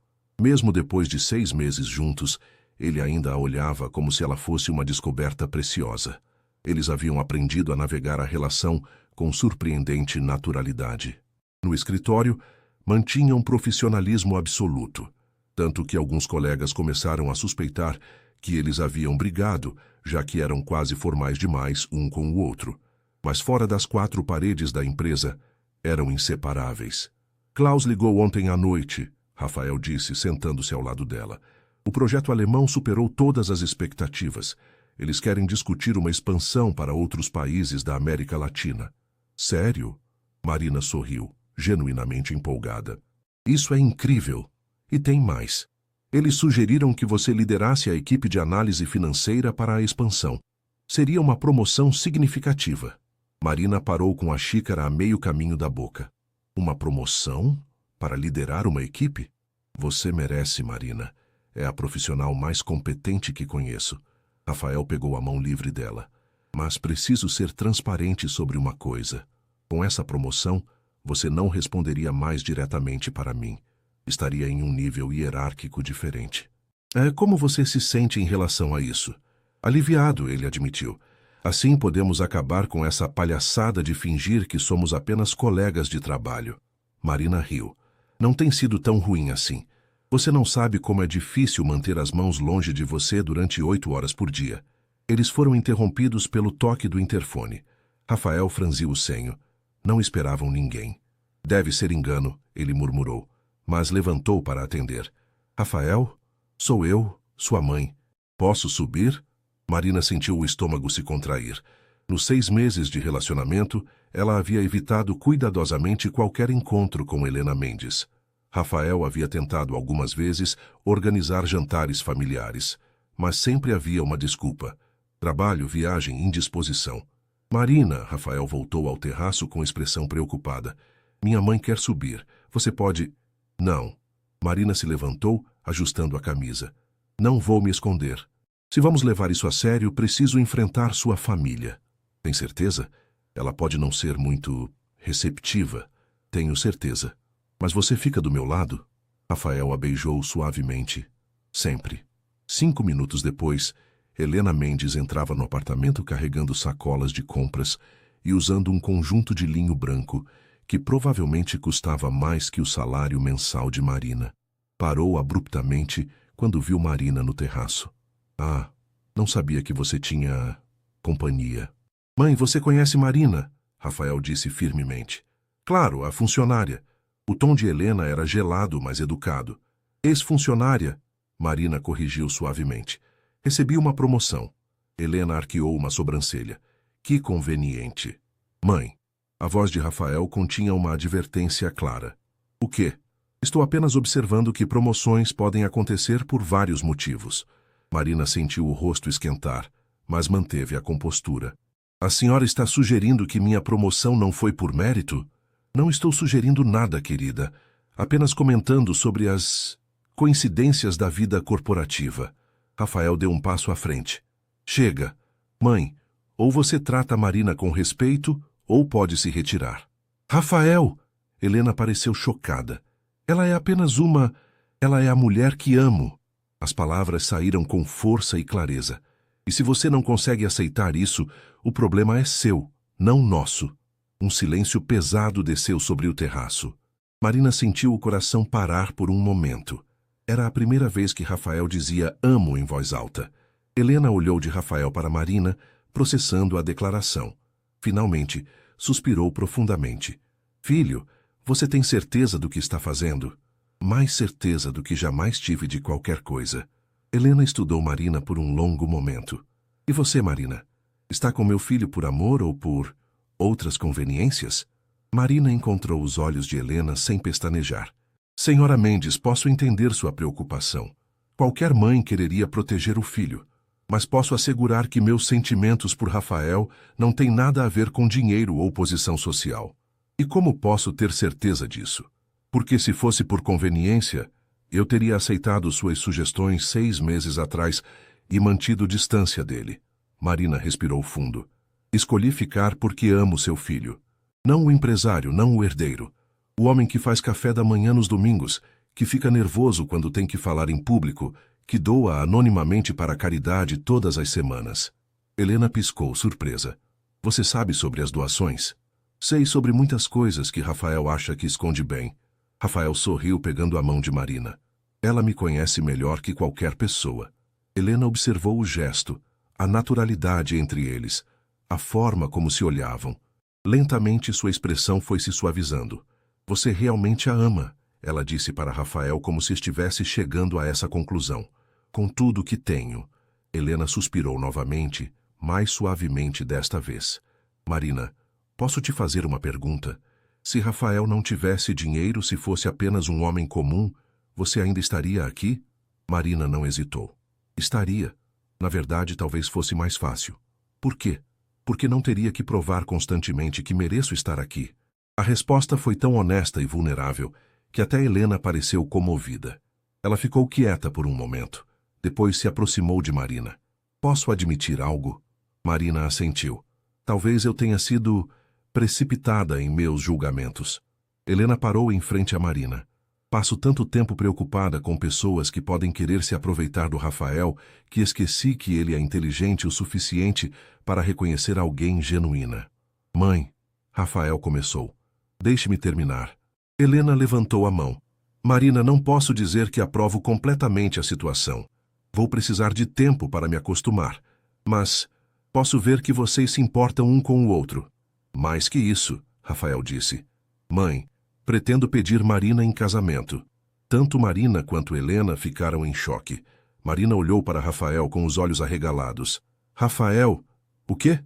S1: Mesmo depois de 6 meses juntos, ele ainda a olhava como se ela fosse uma descoberta preciosa. Eles haviam aprendido a navegar a relação com surpreendente naturalidade. No escritório, mantinham um profissionalismo absoluto, tanto que alguns colegas começaram a suspeitar que eles haviam brigado, já que eram quase formais demais um com o outro. Mas fora das 4 paredes da empresa, eram inseparáveis. Klaus ligou ontem à noite, Rafael disse, sentando-se ao lado dela. O projeto alemão superou todas as expectativas. Eles querem discutir uma expansão para outros países da América Latina. Sério? Marina sorriu, genuinamente empolgada. Isso é incrível. E tem mais. Eles sugeriram que você liderasse a equipe de análise financeira para a expansão. Seria uma promoção significativa. Marina parou com a xícara a meio caminho da boca. Uma promoção? Para liderar uma equipe? Você merece, Marina. É a profissional mais competente que conheço. Rafael pegou a mão livre dela. Mas preciso ser transparente sobre uma coisa. Com essa promoção, você não responderia mais diretamente para mim. Estaria em um nível hierárquico diferente. Como você se sente em relação a isso? Aliviado, ele admitiu. Assim podemos acabar com essa palhaçada de fingir que somos apenas colegas de trabalho. Marina riu. Não tem sido tão ruim assim. Você não sabe como é difícil manter as mãos longe de você durante 8 horas por dia. Eles foram interrompidos pelo toque do interfone. Rafael franziu o senho. Não esperavam ninguém. Deve ser engano, ele murmurou, mas levantou para atender. Rafael? Sou eu, sua mãe. Posso subir? Marina sentiu o estômago se contrair. Nos 6 meses de relacionamento, ela havia evitado cuidadosamente qualquer encontro com Helena Mendes. Rafael havia tentado algumas vezes organizar jantares familiares, mas sempre havia uma desculpa. Trabalho, viagem, indisposição. Marina, Rafael voltou ao terraço com expressão preocupada. Minha mãe quer subir. Você pode... Não. Marina se levantou, ajustando a camisa. Não vou me esconder. Se vamos levar isso a sério, preciso enfrentar sua família. Tem certeza? Ela pode não ser muito receptiva. Tenho certeza. Mas você fica do meu lado? Rafael a beijou suavemente. Sempre. 5 minutos depois, Helena Mendes entrava no apartamento carregando sacolas de compras e usando um conjunto de linho branco que provavelmente custava mais que o salário mensal de Marina. Parou abruptamente quando viu Marina no terraço. Ah, não sabia que você tinha companhia. Mãe, você conhece Marina? Rafael disse firmemente. Claro, a funcionária. O tom de Helena era gelado, mas educado. Ex-funcionária, Marina corrigiu suavemente. Recebi uma promoção. Helena arqueou uma sobrancelha. Que conveniente. Mãe. A voz de Rafael continha uma advertência clara. O quê? Estou apenas observando que promoções podem acontecer por vários motivos. Marina sentiu o rosto esquentar, mas manteve a compostura. A senhora está sugerindo que minha promoção não foi por mérito? Não estou sugerindo nada, querida. Apenas comentando sobre as coincidências da vida corporativa. Rafael deu um passo à frente. Chega. Mãe, ou você trata a Marina com respeito, ou pode se retirar. Rafael! Helena pareceu chocada. Ela é apenas uma... Ela é a mulher que amo. As palavras saíram com força e clareza. E se você não consegue aceitar isso, o problema é seu, não nosso. Um silêncio pesado desceu sobre o terraço. Marina sentiu o coração parar por um momento. Era a primeira vez que Rafael dizia amo em voz alta. Helena olhou de Rafael para Marina, processando a declaração. Finalmente, suspirou profundamente. Filho, você tem certeza do que está fazendo? Mais certeza do que jamais tive de qualquer coisa. Helena estudou Marina por um longo momento. E você, Marina? Está com meu filho por amor ou por outras conveniências? Marina encontrou os olhos de Helena sem pestanejar. Senhora Mendes, posso entender sua preocupação. Qualquer mãe quereria proteger o filho. Mas posso assegurar que meus sentimentos por Rafael não têm nada a ver com dinheiro ou posição social. E como posso ter certeza disso? Porque se fosse por conveniência, eu teria aceitado suas sugestões 6 meses atrás e mantido distância dele. Marina respirou fundo. Escolhi ficar porque amo seu filho. Não o empresário, não o herdeiro. O homem que faz café da manhã nos domingos, que fica nervoso quando tem que falar em público, que doa anonimamente para a caridade todas as semanas. Helena piscou, surpresa. Você sabe sobre as doações? Sei sobre muitas coisas que Rafael acha que esconde bem. Rafael sorriu pegando a mão de Marina. Ela me conhece melhor que qualquer pessoa. Helena observou o gesto, a naturalidade entre eles, a forma como se olhavam. Lentamente sua expressão foi se suavizando. Você realmente a ama, ela disse para Rafael como se estivesse chegando a essa conclusão. Com tudo o que tenho. Helena suspirou novamente, mais suavemente desta vez. Marina, posso te fazer uma pergunta? Se Rafael não tivesse dinheiro, se fosse apenas um homem comum, você ainda estaria aqui? Marina não hesitou. Estaria. Na verdade, talvez fosse mais fácil. Por quê? Porque não teria que provar constantemente que mereço estar aqui. A resposta foi tão honesta e vulnerável que até Helena pareceu comovida. Ela ficou quieta por um momento. Depois se aproximou de Marina. Posso admitir algo? Marina assentiu. Talvez eu tenha sido precipitada em meus julgamentos. Helena parou em frente a Marina. Passo tanto tempo preocupada com pessoas que podem querer se aproveitar do Rafael que esqueci que ele é inteligente o suficiente para reconhecer alguém genuína. Mãe, Rafael começou. Deixe-me terminar. Helena levantou a mão. Marina, não posso dizer que aprovo completamente a situação. Vou precisar de tempo para me acostumar. Mas posso ver que vocês se importam um com o outro. Mais que isso, Rafael disse. Mãe, pretendo pedir Marina em casamento. Tanto Marina quanto Helena ficaram em choque. Marina olhou para Rafael com os olhos arregalados. Rafael, o quê?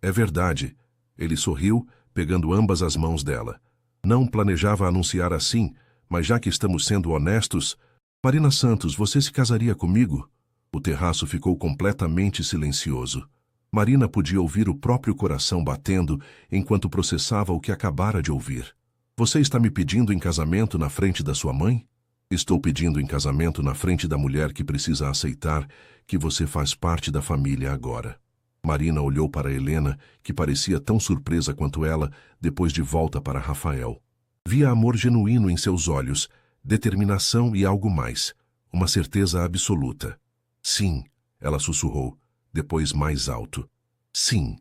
S1: É verdade. Ele sorriu, pegando ambas as mãos dela. Não planejava anunciar assim, mas já que estamos sendo honestos... Marina Santos, você se casaria comigo? O terraço ficou completamente silencioso. Marina podia ouvir o próprio coração batendo enquanto processava o que acabara de ouvir. Você está me pedindo em casamento na frente da sua mãe? Estou pedindo em casamento na frente da mulher que precisa aceitar que você faz parte da família agora. Marina olhou para Helena, que parecia tão surpresa quanto ela, depois de volta para Rafael. Via amor genuíno em seus olhos, determinação e algo mais, uma certeza absoluta. Sim, ela sussurrou, depois mais alto. Sim.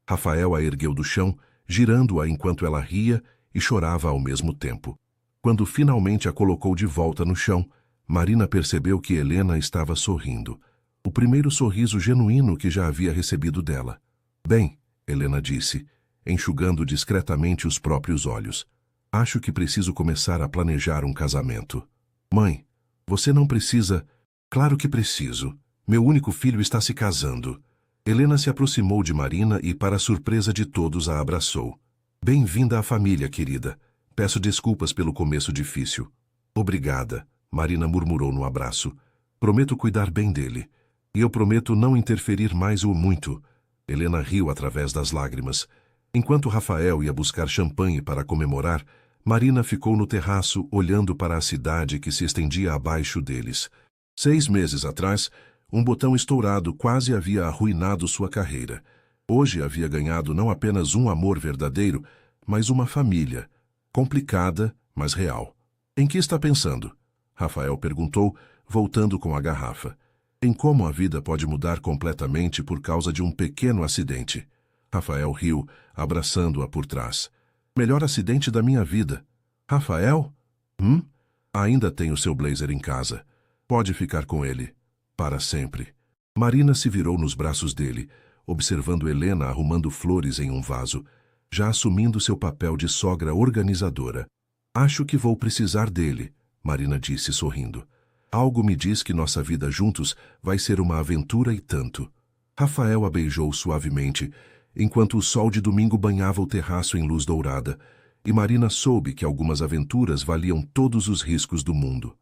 S1: Rafael a ergueu do chão, girando-a enquanto ela ria e chorava ao mesmo tempo. Quando finalmente a colocou de volta no chão, Marina percebeu que Helena estava sorrindo. O primeiro sorriso genuíno que já havia recebido dela. Bem, Helena disse, enxugando discretamente os próprios olhos. Acho que preciso começar a planejar um casamento. Mãe, você não precisa... Claro que preciso. Meu único filho está se casando. Helena se aproximou de Marina e, para a surpresa de todos, a abraçou. Bem-vinda à família, querida. Peço desculpas pelo começo difícil. Obrigada, Marina murmurou no abraço. Prometo cuidar bem dele. E eu prometo não interferir mais ou muito. Helena riu através das lágrimas. Enquanto Rafael ia buscar champanhe para comemorar, Marina ficou no terraço olhando para a cidade que se estendia abaixo deles. 6 meses atrás, um botão estourado quase havia arruinado sua carreira. Hoje havia ganhado não apenas um amor verdadeiro, mas uma família. Complicada, mas real. Em que está pensando? Rafael perguntou, voltando com a garrafa. Em como a vida pode mudar completamente por causa de um pequeno acidente. Rafael riu, abraçando-a por trás. Melhor acidente da minha vida. Rafael? Ainda tenho seu blazer em casa. Pode ficar com ele. Para sempre. Marina se virou nos braços dele, observando Helena arrumando flores em um vaso, já assumindo seu papel de sogra organizadora. Acho que vou precisar dele, Marina disse sorrindo. Algo me diz que nossa vida juntos vai ser uma aventura e tanto. Rafael a beijou suavemente, enquanto o sol de domingo banhava o terraço em luz dourada, e Marina soube que algumas aventuras valiam todos os riscos do mundo.